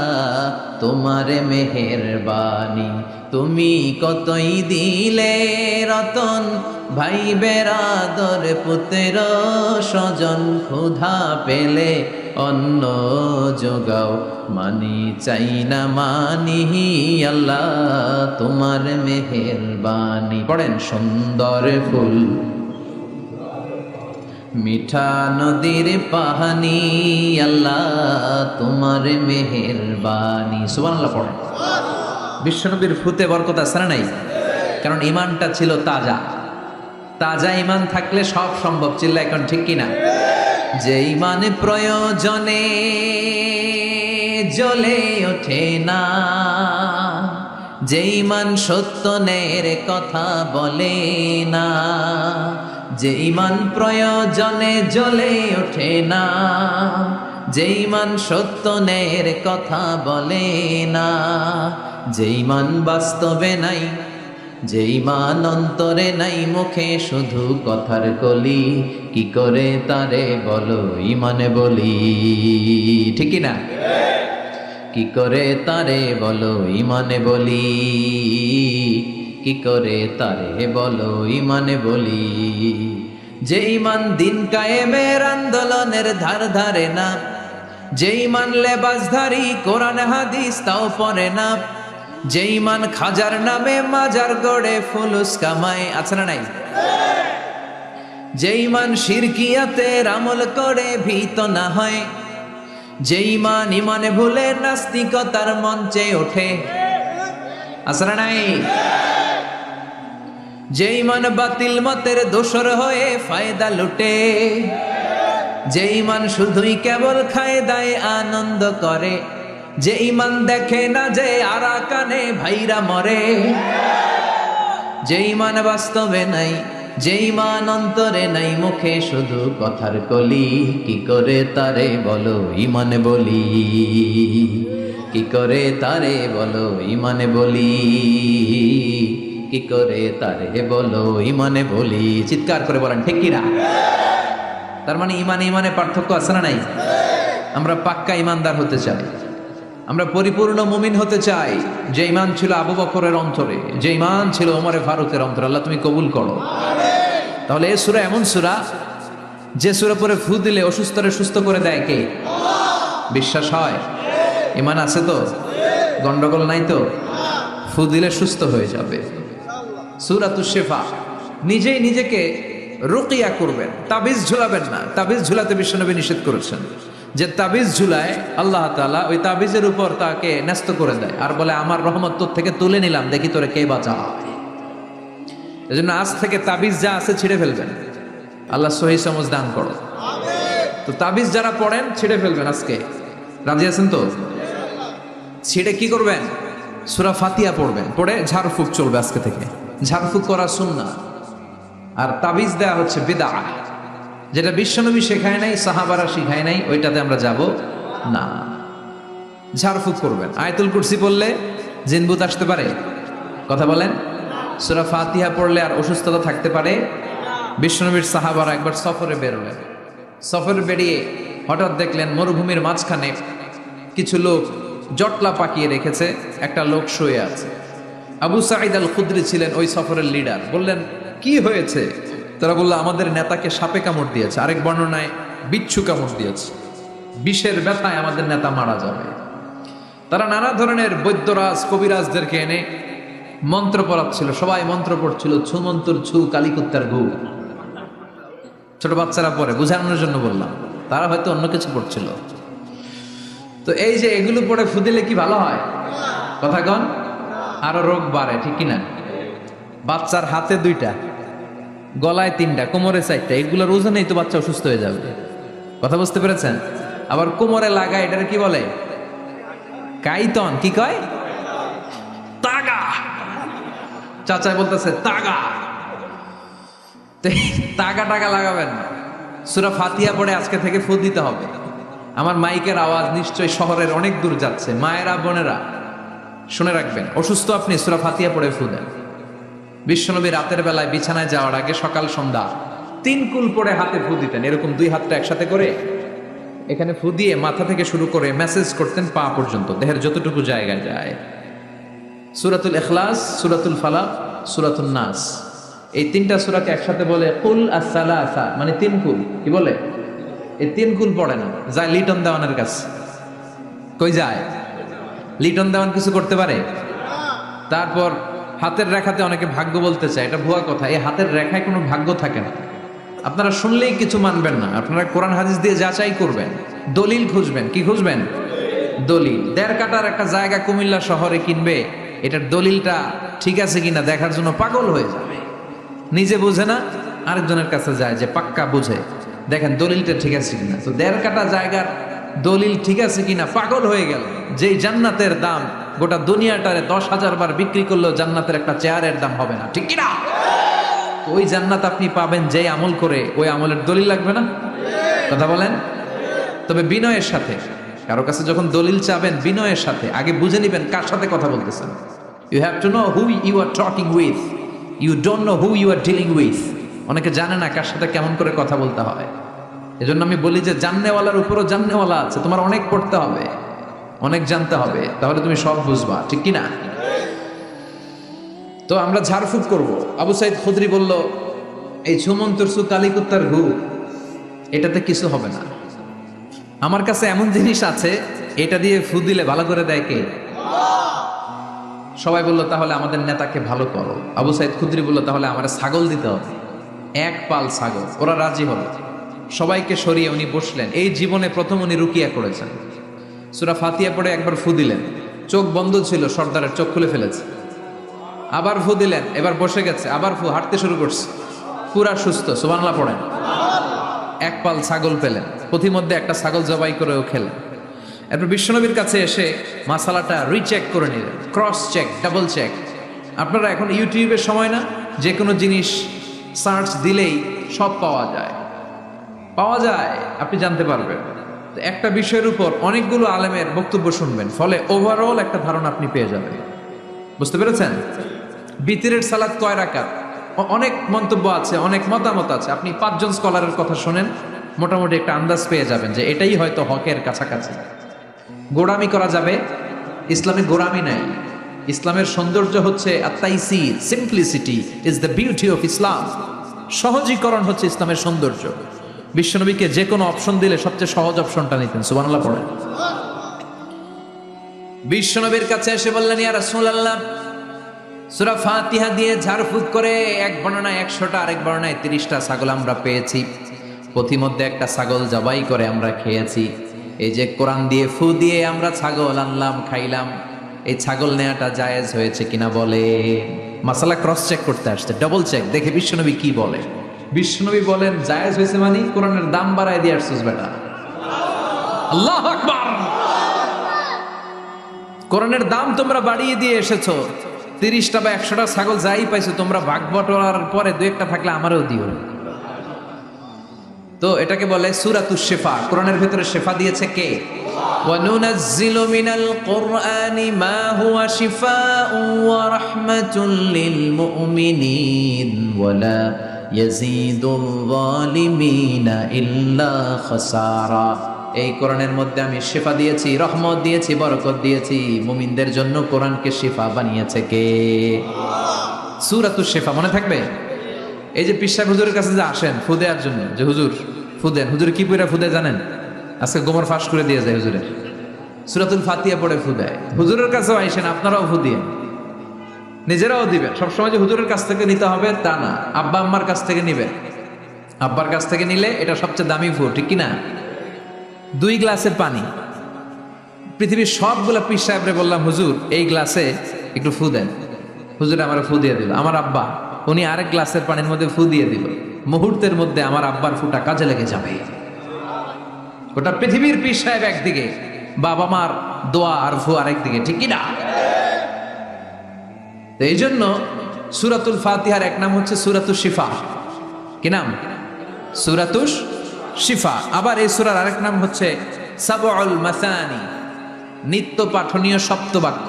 তোমার মেহেরবানি। তুমি কতই দিলে রতন, ভাই বেরাদর পুত্র স্বজন, ক্ষুধা পেলে অন্ন যোগাও, মানি চাই না মানি, আল্লাহ তোমার মেহেরবানি। পড়েন সুন্দর ফুল মিঠা নদীর পানি, আল্লাহ তোমার মেহেরবানি। সুবহানাল্লাহ পড়েন। বিশ্বনবীর ফুতে বরকত আছে না নাই? কারণ ঈমানটা ছিল তাজা। তাজা ঈমান থাকলে সব সম্ভব। চিল্লা এখন ঠিক কিনা? যে ঈমান প্রয়োজনে জ্বলে ওঠে না, যে ঈমান সত্য ন্যায়ের কথা বলে না, যে ঈমান প্রয়োজনে জ্বলে ওঠে না, যে ঈমান সত্য ন্যায়ের কথা বলে না, যে ঈমান বাস্তবে নাই, যে ঈমান অন্তরে নাই, মুখে শুধু কথার কলি, কি করে তারে বলো ঈমানে বলি, ঠিক না? কি করে তারে বলো ঈমানে বলি, কি করে তারে বলো ঈমানে বলি। যে ঈমান দিন কায়েমের আন্দোলনের ধার ধারে না, যে ঈমান লেবাসধারী কোরআন হাদিস তাও পড়ে না, যে ঈমান খাজার নামে মাজার গড়ে ফুলুস কামায়, আছে না নাই? যে ঈমান শিরকিয়াতের আমল করে ভীত না হয়, যে ঈমান ঈমানে ভুলে নাস্তিকতার মঞ্চে ওঠে, আছে না নাই? যে ঈমান বাতিল মতের দোসর হয়ে ফায়দা লুটে, যে ঈমান শুধুই কেবল খায় দায় আনন্দ করে, যে ঈমান দেখে না যে আরাকানে ভাইরা মরে, যে ঈমান বাস্তবে নাই, যে ঈমান অন্তরে নাই, মুখে শুধু কথার কলি, কি করে তারে বলো ঈমানে বলি, কি করে তারে বলো ঈমানে বলি, কি করে তারে বলো ঈমানে বলি। চিৎকার করে বলেন ঠিক কিনা? তার মানে ঈমান ঈমানে পার্থক্য আছে না নাই? আমরা পাক্কা ঈমানদার হতে চাই, আমরা পরিপূর্ণ মুমিন হতে চাই। যে ঈমান ছিল আবু বকরের অন্তরে, যে ঈমান ছিল ওমরে ফারুকের অন্তরে, আল্লাহ তুমি কবুল করো। তাহলে এই সূরা এমন সূরা যে সূরা পরে ফু দিলে অসুস্থরে সুস্থ করে দেয় কে? বিশ্বাস হয়? ঈমান আছে তো? গন্ডগোল নাই তো? ফু দিলে সুস্থ হয়ে যাবে। সূরাতুশ শিফা। নিজেই নিজেকে রুকিয়া করবেন, তাবিজ ঝুলাবেন না। তাবিজ ঝুলাতে বিশ্বনবী নিষেধ করেছেন। যে তাবিজ ঝুলায় আল্লাহ তাআলা ওই তাবিজের উপর তাকে ন্যস্ত করে দেয় আর বলে আমার রহমত তোর থেকে তুলে নিলাম, দেখি তোরে কে বাঁচায়। এজন্য আজ থেকে তাবিজ যা আছে ছিঁড়ে ফেলবেন। আল্লাহ সহি সমঝ দান করো। তো তাবিজ যারা পড়েন ছিঁড়ে ফেলবেন আজকে। রাজি আছেন তো? ছিঁড়ে কি করবেন? সূরা ফাতিহা পড়বেন, পড়ে ঝাড়ফুঁক চলবে আজকে থেকে। ঝাড়ফুঁক করা সুন্নাহ। আর তাবিজ দেয়া হচ্ছে বিদআহ, যেটা বিশ্বনবী শেখায় নাই, সাহাবারা শিখায় নাই, ওইটাতে আমরা যাব না। ঝাড়ফুঁক করবেন। আয়াতুল কুরসি পড়লে জিনভূত আসতে পারে? কথা বলেন। সূরা ফাতিহা পড়লে আর অসুস্থতা থাকতে পারে? বিশ্বনবীর সাহাবারা একবার সফরে বেরোলেন। সফরে বেরিয়ে হঠাৎ দেখলেন মরুভূমির মাঝখানে কিছু লোক জটলা পাকিয়ে রেখেছে, একটা লোক শুয়ে আছে। আবু সাঈদ আল খুদরি ছিলেন ওই সফরের লিডার। বললেন কি হয়েছে? তারা বলল আমাদের নেতাকে সাপে কামড় দিয়েছে, আরেক বর্ণনায় বিচ্ছু কামড় দিয়েছে, বিষের ব্যথায় আমাদের নেতা মারা যাবে। তারা নানা ধরনের বৈদ্যরাজ কবিরাজদেরকে এনে মন্ত্র পড়াচ্ছিল, সবাই মন্ত্র পড়ছিল, ছু মন্ত্র ছু কালিকুত্তার গু। ছোট বাচ্চারা পড়ে, বুঝানোর জন্য বললাম, তারা হয়তো অন্য কিছু পড়ছিল। তো এই যে এগুলো পড়ে ফুদিলে কি ভালো হয়? কথা কন, আরো রোগ বাড়ে, ঠিক কিনা? বাচ্চার হাতে 2টা, গলায় 3টা, কোমরে 4টা, এগুলোর ওজনেই তো বাচ্চা অসুস্থ হয়ে যাবে। কথা বুঝতে পেরেছেন? আবার কোমরে লাগায়, এটার কি বলে? কাইতন। কি কয়? তাগা। চাচা বলতেছে তাগা। তাগা টাগা লাগাবেন না। সূরা ফাতিহা পড়ে আজকে থেকে ফু দিতে হবে। আমার মাইকের আওয়াজ নিশ্চয়ই শহরের অনেক দূর যাচ্ছে। মায়েরা, বোনেরা শুনে রাখবেন, অসুস্থ আপনি সূরা ফাতিহা পড়ে ফু দেন। বিশ্বনবী রাতের বেলায় বিছানায় যাওয়ার আগে সকাল সন্ধ্যা 3 কুল পড়ে হাতে ফু দিতেন। এরকম 2 হাতটা একসাথে করে এখানে ফু দিয়ে মাথা থেকে শুরু করে মেসেজ করতেন পা পর্যন্ত, দেহের যতটুকু জায়গায় যায়। সূরাতুল ইখলাস, সূরাতুল ফালাক, সূরাতুন নাস, এই 3টা সূরাকে একসাথে বলে কুল আস-সালাসা, মানে 3 কুল। কি বলে? এই 3 কুল পড়ে না, যায় লিটন দেওয়ানের কাছে। কই যায়? লিটন দেওয়ান কিছু করতে পারে? তারপর হাতের রেখাতে অনেকে ভাগ্য বলতে চায়, এটা ভুয়া কথা। এই হাতের রেখায় কোনো ভাগ্য থাকে না। আপনারা শুনলেই কিছু মানবেন না, আপনারা কোরআন হাদিস দিয়ে যাচাই করবেন, দলিল খুঁজবেন। কি খুঁজবেন? দলিল। 1.5 কাঠার একটা জায়গা কুমিল্লা শহরে কিনবে, এটার দলিলটা ঠিক আছে কিনা দেখার জন্য পাগল হয়ে যাবে। নিজে বুঝে না, আরেকজনের কাছে যায় যে পাক্কা বুঝে, দেখেন দলিলটা ঠিক আছে কিনা। তো 1.5 কাঠা জায়গার দলিল ঠিক আছে কিনা পাগল হয়ে গেল। যেই জান্নাতের দাম গোটা দুনিয়াটারে 10,000 বার বিক্রি করলেও জান্নাতের একটা চেয়ারের দাম হবে না, ঠিক কিনা? তো ওই জান্নাত আপনি পাবেন যেই আমল করে, ওই আমলের দলিল লাগবে না? কথা বলেন। তবে বিনয়ের সাথে, কারো কাছে যখন দলিল চাবেন বিনয়ের সাথে আগে বুঝে নিবেন কার সাথে কথা বলতেছেন। You have to know who you are talking with, you don't know who you are dealing with. অনেকে জানে না কার সাথে কেমন করে কথা বলতে হয়। এজন্য আমি বলি যে জাননেওয়ালার উপরও জাননেওয়ালা আছে, তোমার অনেক পড়তে হবে, অনেক জানতে হবে, তাহলে তুমি সব বুঝবা, ঠিক কিনা? তো আমরা ঝাড়ফুঁক করব। আবু সাঈদ খুদরি বলল এই ছুমন্তরসু কালিকুত্তার গু, এটাতে কিছু হবে না। আমার কাছে এমন জিনিস আছে, এটা দিয়ে ফু দিলে ভালো করে দেয় কে? সবাই বলল তাহলে আমাদের নেতাকে ভালো করো। আবু সাঈদ খুদরি বলল তাহলে আমার ছাগল দিতে হবে, 1 পাল ছাগল। ওরা রাজি হলো, সবাইকে সরিয়ে উনি বসলেন। এই জীবনে প্রথম উনি রুকিয়া করেছেন। সূরা ফাতিহা পড়ে একবার ফু দিলেন, চোখ বন্ধ ছিল, সর্দারের চোখ খুলে ফেলেছে। আবার ফু দিলেন, এবার বসে গেছে, আবার ফু, হাঁটতে শুরু করছে, পুরা সুস্থ। সুবহানাল্লাহ পড়েন। 1 পাল ছাগল পেলেন, প্রতিমধ্যে একটা ছাগল জবাই করেও খেলেন। এরপর বিশ্বনবীর কাছে এসে মাসালাটা রিচেক করে নিলেন, ক্রস চেক, ডাবল চেক। আপনারা এখন ইউটিউবের সময় না, যে কোনো জিনিস সার্চ দিলেই সব পাওয়া যায়, আপনি জানতে পারবেন। তো একটা বিষয়ের উপর অনেকগুলো আলেমের বক্তব্য শুনবেন, ফলে ওভারঅল একটা ধারণা আপনি পেয়ে যাবেন। বুঝতে পেরেছেন? বিতিরের সালাত কয় রাকাত, অনেক মন্তব্য আছে, অনেক মতামত আছে। আপনি 5 জন স্কলারের কথা শোনেন, মোটামুটি একটা আন্দাজ পেয়ে যাবেন যে এটাই হয়তো হকের কাছাকাছি। গোড়ামি করা যাবে? ইসলামে গোড়ামি নাই। ইসলামের সৌন্দর্য হচ্ছে আত-তাইসির, simplicity is the beauty of Islam. সহজীকরণ হচ্ছে ইসলামের সৌন্দর্য। বিশ্বনবীকে যে কোনো অপশন দিলে সবচেয়ে সহজ অপশনটা নিতেন। সুবহানাল্লাহ পড়েন। বিশ্বনবীর কাছে এসে বললেন, ইয়া রাসূলুল্লাহ, সূরা ফাতিহা দিয়ে ঝাড়ফুঁক করে এক বর্ণনায় 100টা, আরেক বর্ণনায় 30টা ছাগল আমরা পেয়েছি। পথিমধ্যে একটা ছাগল জবাই করে আমরা খেয়েছি। এই যে কোরআন দিয়ে ফু দিয়ে আমরা ছাগল আনলাম, খাইলাম, এই ছাগল নেওয়াটা জায়েজ হয়েছে কিনা বলে। মাসালা ক্রস চেক করতে আসছে, ডাবল চেক, দেখে বিশ্বনবী কি বলে। বিশ্বনবী বলেন জায়েজ হয়েছে মানে কোরআনের দাম বাড়ায় দিয়ে আসছিস বেটা। আল্লাহু আকবার। কোরআনের দাম তোমরা বাড়িয়ে দিয়ে এসেছো। 30টা বা 100টা ছাগল যাই পাইছো তোমরা, ভাগ বটোয়ার পরে 2-1টা থাকলে আমারও দিও। তো এটাকে বলে সূরাতুশ শিফা। কোরআনের ভিতরে শিফা দিয়েছে কে? ওয়া নুনাজ্জিলু মিনাল কুরআনি মা হুয়া শিফাউন ওয়া রাহমাতুল লিল মুমিনিন ওয়া লা ইয়াজিদুল যালিমিনা ইল্লা খাসারা। এই কোরআনের মধ্যে আমি শিফা দিয়েছি, রহমত দিয়েছি, বরকত দিয়েছি। মুমিনদের জন্য কোরআনকে শিফা বানিয়েছে কে? সূরাতুশ শিফা মনে থাকবে? এই যে পীর সাহেব হুজুরের কাছে যে আসেন ফু দেওয়ার জন্য, যে হুজুর ফু দেন, হুজুর কি পড়ে ফু দেয় জানেন? আজকে গোমর ফাঁস করে দিয়ে যায় হুজুরের। সূরাতুল ফাতিহা পড়ে ফু দেয়। হুজুরের কাছেও আইসেন, আপনারাও ফু দিয়ে নিজেরাও দিবেন। সবসময় যে হুজুরের কাছ থেকে নিতে হবে তা না, আব্বা আম্মার কাছ থেকে নিবেন। আব্বার কাছ থেকে নিলে এটা সবচেয়ে দামি ফু, ঠিক কিনা? 2 গ্লাসের পানি, পৃথিবীর সবগুলা পীর সাহেবরে বললাম হুজুর এই গ্লাসে একটু ফু দেন, হুজুর আমার ফু দিয়ে দিল। আমার আব্বা উনি আরেক গ্লাসের পানির মধ্যে ফু দিয়ে দিল। মুহূর্তের মধ্যে আমার আব্বার ফুটা কাজে লেগে যাবে। গোটা পৃথিবীর পীর সাহেব একদিকে, বাবা মার দোয়া আর ফু আরেকদিকে, ঠিক কিনা? তো এই জন্য সূরাতুল ফাতিহার এক নাম হচ্ছে সূরাতুশ শিফা। কি নাম? সূরাতুশ শিফা। আবার এই সূরার আরেক নাম হচ্ছে সাবউল মাসানি, নিত্য পাঠনীয় সপ্তবাক্য।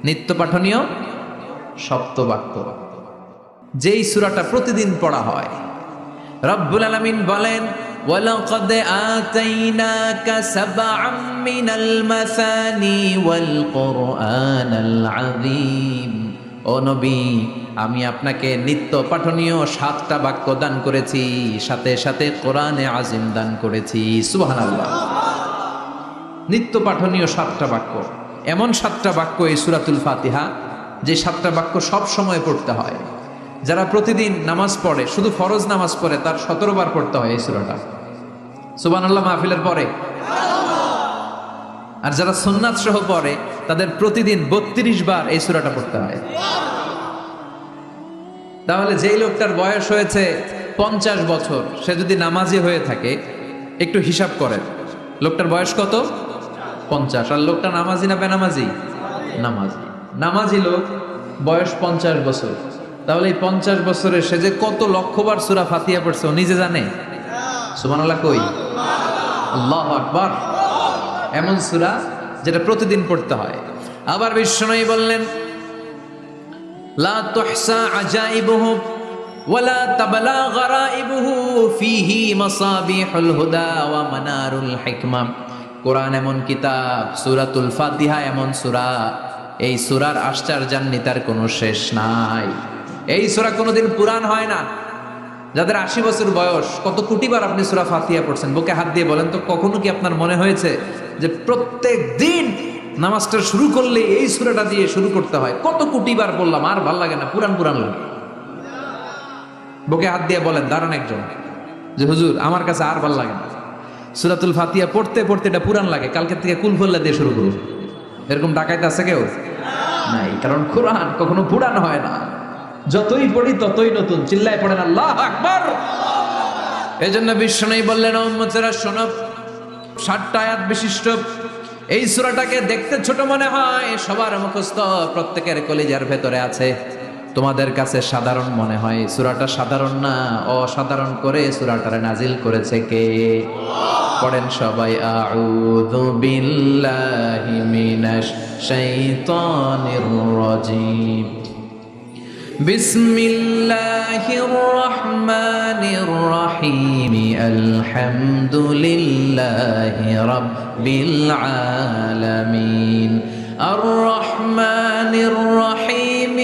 নিত্য পাঠনীয় সপ্তবাক্য, যেই সূরাটা প্রতিদিন পড়া হয়। রব্বুল আলামিন বলেন, ওয়ালাকাদ আতাইনাকা সাবআম মিনাল মাসানি ওয়াল কুরআনাল আযীম। ও নবী, আমি আপনাকে নিত্য পাঠনীয় 7টা বাক্য দান করেছি, সাথে সাথে কোরআনে আযীম দান করেছি। সুবহানাল্লাহ। নিত্য পাঠনীয় 7টা বাক্য, এমন 7টা বাক্য এই সূরাতুল ফাতিহা, যে 7টা বাক্য সব সময় পড়তে হয়। যারা প্রতিদিন নামাজ পড়ে, শুধু ফরজ নামাজ পড়ে, তার 17 বার পড়তে হয় এই সূরাটা। সুবহানাল্লাহ মাহফিলের পরে। আর যারা সুন্নাত সহ পড়ে তাদের প্রতিদিন 32 বার এই সূরাটা পড়তে হয়। তাহলে যেই লোকটার বয়স হয়েছে 50 বছর, সে যদি নামাজি হয়ে থাকে, একটু হিসাব করেন লোকটার বয়স কত? 50। আর লোকটা নামাজি না বেনামাজি? নামাজি। নামাজি লোক বয়স 50 বছর, তাহলে এই 50 বছরে সে যে কত লক্ষবার সূরা ফাতিহা পড়ছে ও নিজে জানে? সুবহানাল্লাহ কই? আল্লাহু আকবার। এমন সূরা যেটা প্রতিদিন পড়তে হয়। আবার বিশ্বনবী বললেন, লা তুহসা আজাইবুহু ওয়ালা তাবলা গরাইবুহু ফীহি মাসাবিহুল হুদা ওয়া মানারুল হিকমা। কোরআন এমন কিতাব, সূরাতুল ফাতিহা এমন সূরা, এই সূরার আশ্চর্যান্বিতার কোনো শেষ নাই। এই সূরা কোনোদিন পুরান হয় না। যাদের 80 বছর বয়স, কত কোটিবার আপনি সূরা ফাতিহা পড়ছেন? বুকে হাত দিয়ে বলেন তো, কখনো কি আপনার মনে হয়েছে যে প্রত্যেক দিন নামাজটা শুরু করলে এই সূরাটা দিয়ে শুরু করতে হয়? কত কোটিবার বললাম, আর ভাল লাগে না, পুরান পুরান লাগে। বুকে হাত দিয়ে বলেন, দাঁড়ান একজন, যে হুজুর আমার কাছে আর ভাল লাগে না, সূরাতুল ফাতিহা পড়তে পড়তে এটা পুরান লাগে, কালকে থেকে কুলহুল্লাহ দিয়ে শুরু করুন। এরকম ডাকাইতে আছে কেউ? নাই, কারণ কোরআন কখনো পুরান হয় না। যতই পড়ি ততই নতুন। চিল্লায় পড়েন আল্লাহু আকবার। এজন্য বিশ্বনবী বললেন, ও উম্মতেরা শোনো, 60টা আয়াত বিশিষ্ট এই সূরাটাকে দেখতে ছোট মনে হয়, সবার মুখস্থ, প্রত্যেকের কলিজার ভেতরে আছে। তোমাদের কাছে সাধারণ মনে হয়, সূরাটা সাধারণ না, অসাধারণ করে সূরাটারে নাজিল করেছে কে? পড়েন সবাই, আউযু বিল্লাহি মিনাশ শাইতানির রাজীম। বিসমিল্লাহির রহমানির রহিম। আলহামদুলিল্লাহি রাব্বিল আলামিন। আর রহমানির রহিম,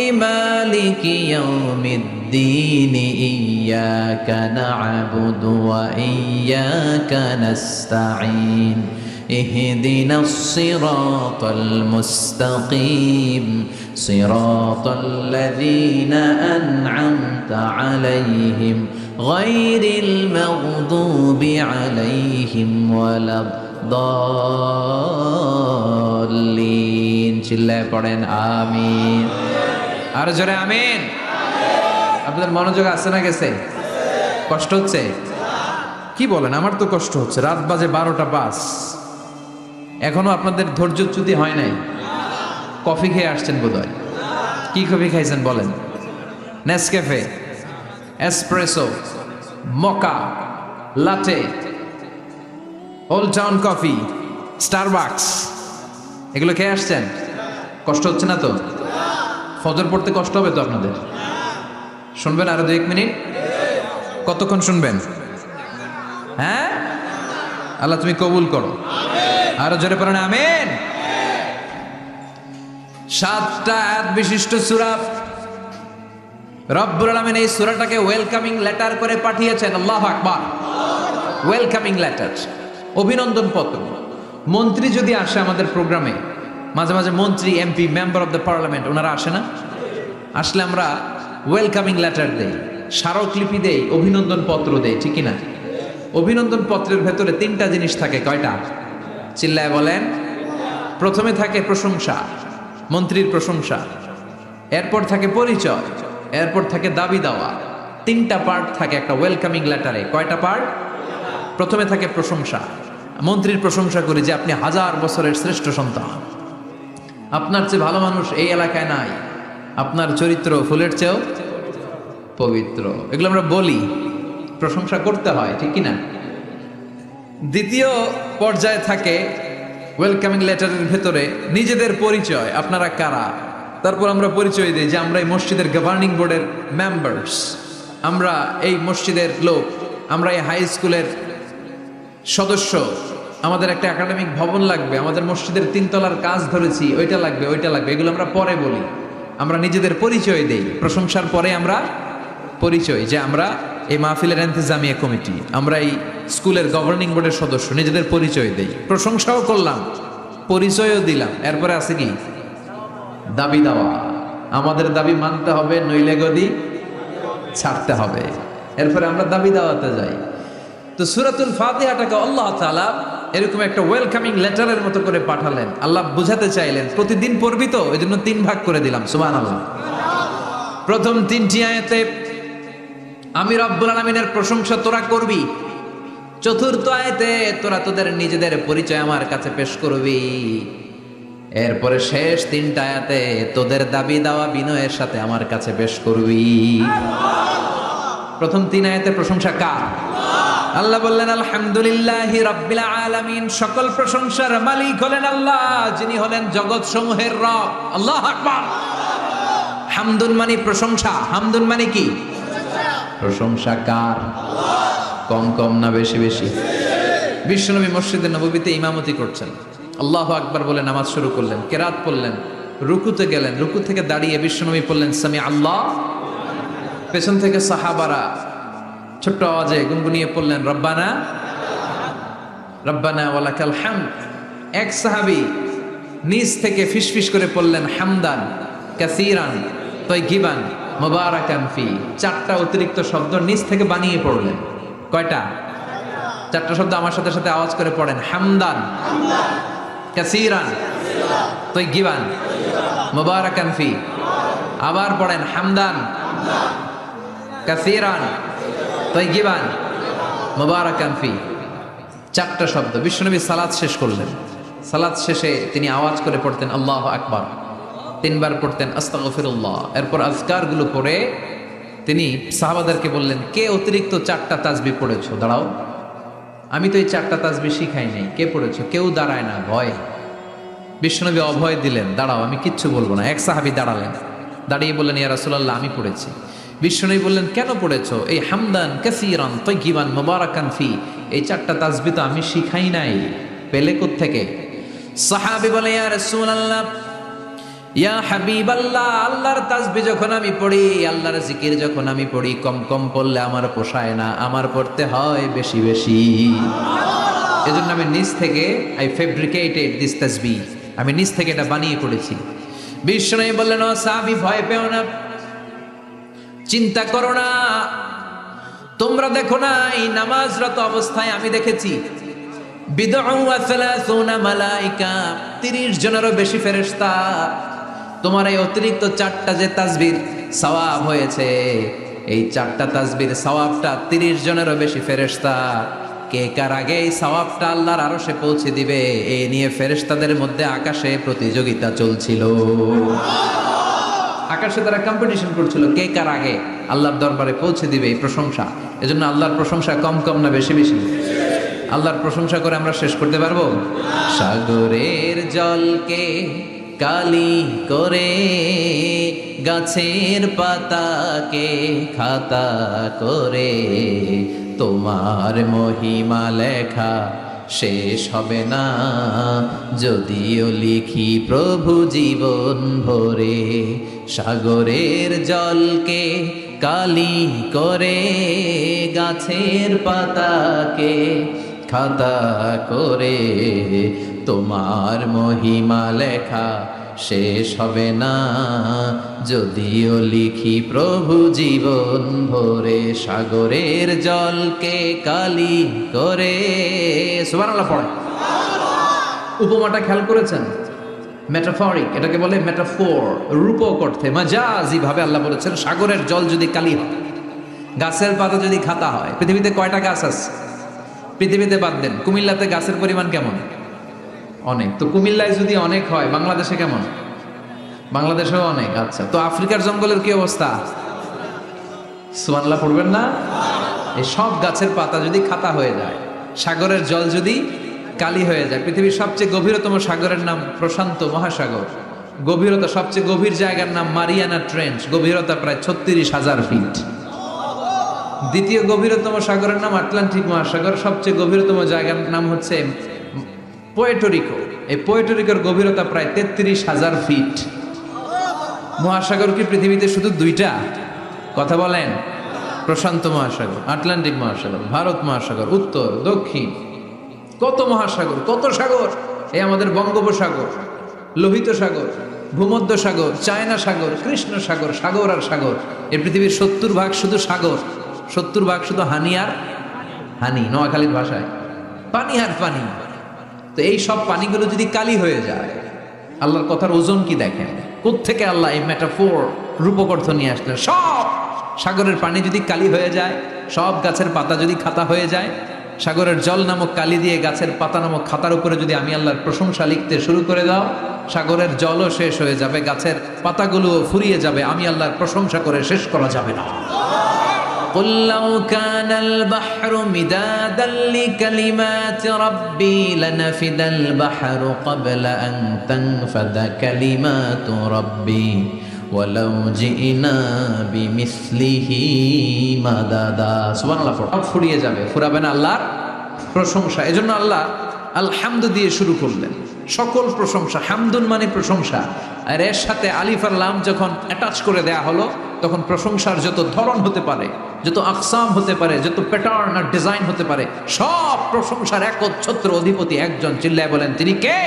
মালিকি ইয়াউমিদ্দিন ইয়্যাকা না'বুদু ওয়া ইয়্যাকা নাস্তাঈন ইহদিনাস সিরাতাল মুস্তাকিম সিরাতাল্লাযীনা আন'আমতা আলাইহিম গায়রিল মাগদুবি আলাইহিম ওয়ালাদ-দাল্লিন। চিল্লায় পড়েন আমিন। আর জোরে আমিন। আপনাদের মনোযোগ আছে না গেছে? কষ্ট হচ্ছে? কি বলেন? আমার তো কষ্ট হচ্ছে। রাত বাজে 12টা 5, এখনো আপনাদের ধৈর্যচ্যুতি হয় নাই? কফি খেয়ে আসছেন বোধহয়। কি কফি খাইছেন বলেন? Nescafe, espresso, মকা, লাটে, old town coffee, Starbucks, এগুলো খেয়ে আসছেন? কষ্ট হচ্ছে না তো? ফজর পড়তে কষ্ট হবে তো আপনাদের? শুনবেন আরো 2-1 মিনিট? কতক্ষণ শুনবেন? হ্যাঁ, আল্লাহ তুমি কবুল করো। আরো জোরে পড়েন আমিন। 7টা আয়াত বিশিষ্ট সূরা। রব্বুল আলামিন এই সূরাটাকে ওয়েলকামিং লেটার করে পাঠিয়েছেন। আল্লাহু আকবার। ওয়েলকামিং লেটার, অভিনন্দন পত্র। মন্ত্রী যদি আসে আমাদের প্রোগ্রামে, মাঝে মাঝে মন্ত্রী, MP, member of the parliament, ওনারা আসে না? আসলে আমরা ওয়েলকামিং লেটার দেই, স্মারকলিপি দেই, অভিনন্দন পত্র দেই, ঠিক না? অভিনন্দন পত্রের ভেতরে 3টা জিনিস থাকে। কয়টা? চিল্লায় বলেন। প্রথমে থাকে প্রশংসা, মন্ত্রীর প্রশংসা। এরপর থাকে পরিচয়, এরপর থাকে দাবি দেওয়া। 3টা পার্ট থাকে একটা ওয়েলকামিং লেটারে। কয়টা পার্ট? প্রথমে থাকে প্রশংসা। মন্ত্রীর প্রশংসা করি যে আপনি 1000 বছরের শ্রেষ্ঠ সন্তান, আপনার চেয়ে ভালো মানুষ এই এলাকায় নাই, আপনার চরিত্র ফুলের চেয়েও পবিত্র। এগুলো আমরা বলি, প্রশংসা করতে হয়, ঠিক কিনা? দ্বিতীয় পর্যায়ে থাকে ওয়েলকামিং লেটারের ভেতরে নিজেদের পরিচয়, আপনারা কারা। তারপর আমরা পরিচয় দিই যে আমরা এই মসজিদের গভর্নিং বোর্ডের মেম্বার্স, আমরা এই মসজিদের লোক, আমরা এই হাই স্কুলের সদস্য, আমাদের একটা একাডেমিক ভবন লাগবে, আমাদের মসজিদের 3 তলার কাজ ধরেছি, ওইটা লাগবে, ওইটা লাগবে। এগুলো আমরা পরে বলি, আমরা নিজেদের পরিচয় দেই। প্রশংসার পরে আমরা পরিচয়, যে আমরা এই মাহফিলের ইন্তেজামিয়া কমিটি, আমরা এই স্কুলের গভর্নিং বোর্ডের সদস্য, নিজেদের পরিচয় দেই। প্রশংসাও করলাম, পরিচয়ও দিলাম। এরপরে আছে কি? দাবি দেওয়া। আমাদের দাবি মানতে হবে, নইলে গদি ছাড়তে হবে। এরপরে আমরা দাবি দেওয়াতে যাই। তো সূরাতুল ফাতিহাটাকে আল্লাহ তাআলা এরকম একটা ওয়েলকামিং লেটারের মতো করে পাঠালেন। আল্লাহ বুঝাতে চাইলেন প্রতিদিন পড়বি তো, এজন্য 3 ভাগ করে দিলাম। সুবহানাল্লাহ। প্রথম 3টি আয়াতে আমি রব্বুল আলামিনের প্রশংসা তোরা করবি। চতুর্থ আয়াতে তোরা তোদের নিজেদের পরিচয় আমার কাছে পেশ করবি। এরপরে শেষ 3টা আয়াতে তোদের দাবি দেওয়া বিনয়ের সাথে আমার কাছে পেশ করবি। প্রথম 3 আয়াতে প্রশংসা কার? আল্লাহ বললেন আলহামদুলিল্লাহি রাব্বিল আলামিন। সকল প্রশংসার মালিক হলেন আল্লাহ, যিনি হলেন জগৎ সমূহের রব। আল্লাহু আকবার। হামদুন মানে প্রশংসা। হামদুন মানে কি? প্রশংসা কার? কম কম না বেশি বেশি? বিশ্বনবী মসজিদে নববীতে ইমামতি করছেন, আল্লাহু আকবার বলে নামাজ শুরু করলেন, কেরাত পড়লেন, রুকুতে গেলেন, রুকু থেকে দাঁড়িয়ে বিশ্বনবী পড়লেন সামি আল্লাহ। পেছন থেকে সাহাবারা ছোট্ট আওয়াজে গুনগুনিয়ে পড়লেন রব্বানা রব্বানা ওয়ালাকাল হামদ। এক সাহাবী নিজ থেকে ফিসফিস করে পড়লেন হামদান কাসীরান তাইয়িবান মুবারাকান ফি। 4টা অতিরিক্ত শব্দ নিজ থেকে বানিয়ে পড়লেন। কয়টা? 4টা শব্দ আমার সাথে সাথে আওয়াজ করে পড়েন। হামদান কাসীরান তাইয়িবান মুবারাকান ফি। আবার পড়েন হামদান কাসীরান তাইয়িবান মুবারাকান ফি। 4টা শব্দ। বিশ্বনবী সালাত শেষ করলেন। সালাত শেষে তিনি আওয়াজ করে পড়তেন আল্লাহু আকবার। 3 বার পড়তেন আস্তাগফিরুল্লাহ। এরপর আজকারগুলো পড়ে তিনি সাহাবাদেরকে বললেন, কে অতিরিক্ত 4টা তাসবিহ পড়েছো? দাঁড়াও, আমি তো এই 4টা তাসবিহ শিখাই নাই, কে পড়েছো? কেউ দাঁড়ায় না, ভয়। বিশ্বনবী অভয় দিলেন, দাঁড়াও, আমি কিচ্ছু বলবো না। এক সাহাবী দাঁড়ালেন, দাঁড়িয়ে বললেন, ইয়া রাসূলুল্লাহ, আমি পড়েছি। বিশ্বনবী বললেন, কেন পড়েছো? এই হামদান কাসীরান তাইয়িবান মুবারাকান ফি, এই 4টা তাসবিহ তো আমি শিখাই নাই, পেলে কোত্থেকে? সাহাবী বলে, ইয়া রাসূলুল্লাহ, ইয়া হাবিবাল্লাহ, আল্লাহর তাসবিহ যখন আমি পড়ি, আল্লাহর জিকির যখন আমি পড়ি, কম কম পড়লে আমার পোষায় না, আমার পড়তে হয় বেশি বেশি। এজন্য আমি নিজ থেকে আই ফেব্রিকেটেড দিস তাসবিহ, আমি নিজ থেকে এটা বানিয়ে পড়েছি। বিষ্ণু বললেন, ও সাহাবী, ভয় পেও না, চিন্তা করো না। তোমরা দেখো না, এই নামাজরত অবস্থায় আমি দেখেছি বিদউ ওয়া সালাসুনা মালাইকা, 30 জনেরও বেশি ফেরেশতা। তোমার এই অতিরিক্ত 4টা যে তাসবির সওয়াব হয়েছে, এই 4টা তাসবির সওয়াবটা 30 জনেরও বেশি ফেরেশতা কে কার আগে এই সওয়াবটা আল্লাহর আরশে পৌঁছে দিবে, এই নিয়ে ফেরেশতাদের মধ্যে আকাশে প্রতিযোগিতা চলছিল। আকাশে তারা কম্পিটিশন করছিল কে কার আগে আল্লাহর দরবারে পৌঁছে দিবে এই প্রশংসা। এজন্য আল্লাহর প্রশংসা কম কম না বেশি বেশি? আল্লাহর প্রশংসা করে আমরা শেষ করতে পারবো? সাগরের জলকে কালি করে, গাছের পাতাকে খাতা করে, তোমার মহিমা লেখা শেষ হবে না, যদিও লিখি প্রভু জীবন ভরে। সাগরের জলকে কালি করে, গাছের পাতাকে খাতা করে, তোমার মহিমা লেখা শেষ হবে না, যদিও লিখি প্রভু জীবন ভরে। সাগরের জলকে কালি করে, সুবহানাল্লাহ পড়ে। উপমাটা খেয়াল করেছেন? মেটাফরিক, এটাকে বলে মেটাফোর, রূপক অর্থে, মাজাজি ভাবে আল্লাহ বলেছেন সাগরের জল যদি কালি হয়, গাছের পাতা যদি খাতা হয়। পৃথিবীতে কয়টা গাছ আছে? পৃথিবীতে বাদ দেন, কুমিল্লাতে গাছের পরিমাণ কেমন? অনেক। তো কুমিল্লায় যদি অনেক হয়, বাংলাদেশে কেমন? বাংলাদেশেও অনেক। আচ্ছা, তো আফ্রিকার জঙ্গলের কি অবস্থা? সুবহানাল্লাহ পড়বেন না? এই সব গাছের পাতা যদি খাতা হয়ে যায়, সাগরের জল যদি কালি হয়ে যায়। পৃথিবীর সবচেয়ে গভীরতম সাগরের নাম প্রশান্ত মহাসাগর। গভীরতা, সবচেয়ে গভীর জায়গার নাম মারিয়ানা ট্রেঞ্চ, গভীরতা প্রায় 36,000 ফিট। দ্বিতীয় গভীরতম সাগরের নাম আটলান্টিক মহাসাগর, সবচেয়ে গভীরতম জায়গার নাম হচ্ছে পোয়েটোরিকো। এই পোয়েটোরিকোর গভীরতা প্রায় 33,000 ফিট। মহাসাগর কি পৃথিবীতে শুধু 2টা? কথা বলেন। প্রশান্ত মহাসাগর, আটলান্টিক মহাসাগর, ভারত মহাসাগর, উত্তর দক্ষিণ, কত মহাসাগর, কত সাগর। এই আমাদের বঙ্গোপসাগর, লোহিত সাগর, ভূমধ্য সাগর, চায়না সাগর, কৃষ্ণ সাগর, সাগর আর সাগর। এই পৃথিবীর 70% শুধু সাগর, 70% শুধু হানি আর হানি, নোয়াখালীর ভাষায় পানি আর পানি। তো এই সব পানিগুলো যদি কালি হয়ে যায়, আল্লাহর কথার ওজন কি দেখেন? কোত্থেকে আল্লাহ এই মেটাফোর, রূপক অর্থ নিয়ে আসলেন? সব সাগরের পানি যদি কালি হয়ে যায়, সব গাছের পাতা যদি খাতা হয়ে যায়, সাগরের জল নামক কালি দিয়ে গাছের পাতা নামক খাতার উপরে যদি আমি আল্লাহর প্রশংসা লিখতে শুরু করে দাও, সাগরের জলও শেষ হয়ে যাবে, গাছের পাতাগুলোও ফুরিয়ে যাবে, আমি আল্লাহর প্রশংসা করে শেষ করা যাবে না। قل لو كان البحر مدادا لكلمات ربي لنفد البحر قبل أن تنفد كلمات ربي ولو جئنا بمثله مددا। সুবহানাল্লাহ। ফুরিয়ে যাবে, ফুরাবে না আল্লাহর প্রশংসা। এজন্য আল্লাহ আলহামদু দিয়ে শুরু করলেন। সকল প্রশংসা, হামদুন মানে প্রশংসা, আর এর সাথে আলিফ আর লাম যখন অ্যাটাচ করে দেয়া হলো, তখন প্রশংসার যত ধরন হতে পারে, যত আকসাম হতে পারে, যত প্যাটার্ন আর ডিজাইন হতে পারে, সব প্রশংসার একচ্ছত্র অধিপতি একজন। চিল্লায় বলেন, তিনি কে?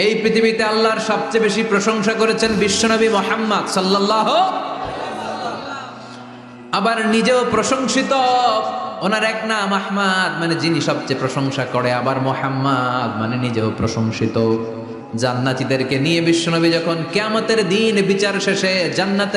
এই পৃথিবীতে আল্লাহর সবচেয়ে বেশি প্রশংসা করেছেন বিশ্বনবী মুহাম্মদ সাল্লাল্লাহু। আবার নিজেও প্রশংসিত। ওনার এক নাম আহমদ, মানে যিনি সবচেয়ে প্রশংসা করে। আবার মুহাম্মদ মানে নিজেও প্রশংসিত। জান্নাতীদেরকে নিয়ে বিশ্বনবী যখন কিয়ামতের দিন বিচার শেষে জান্নাতে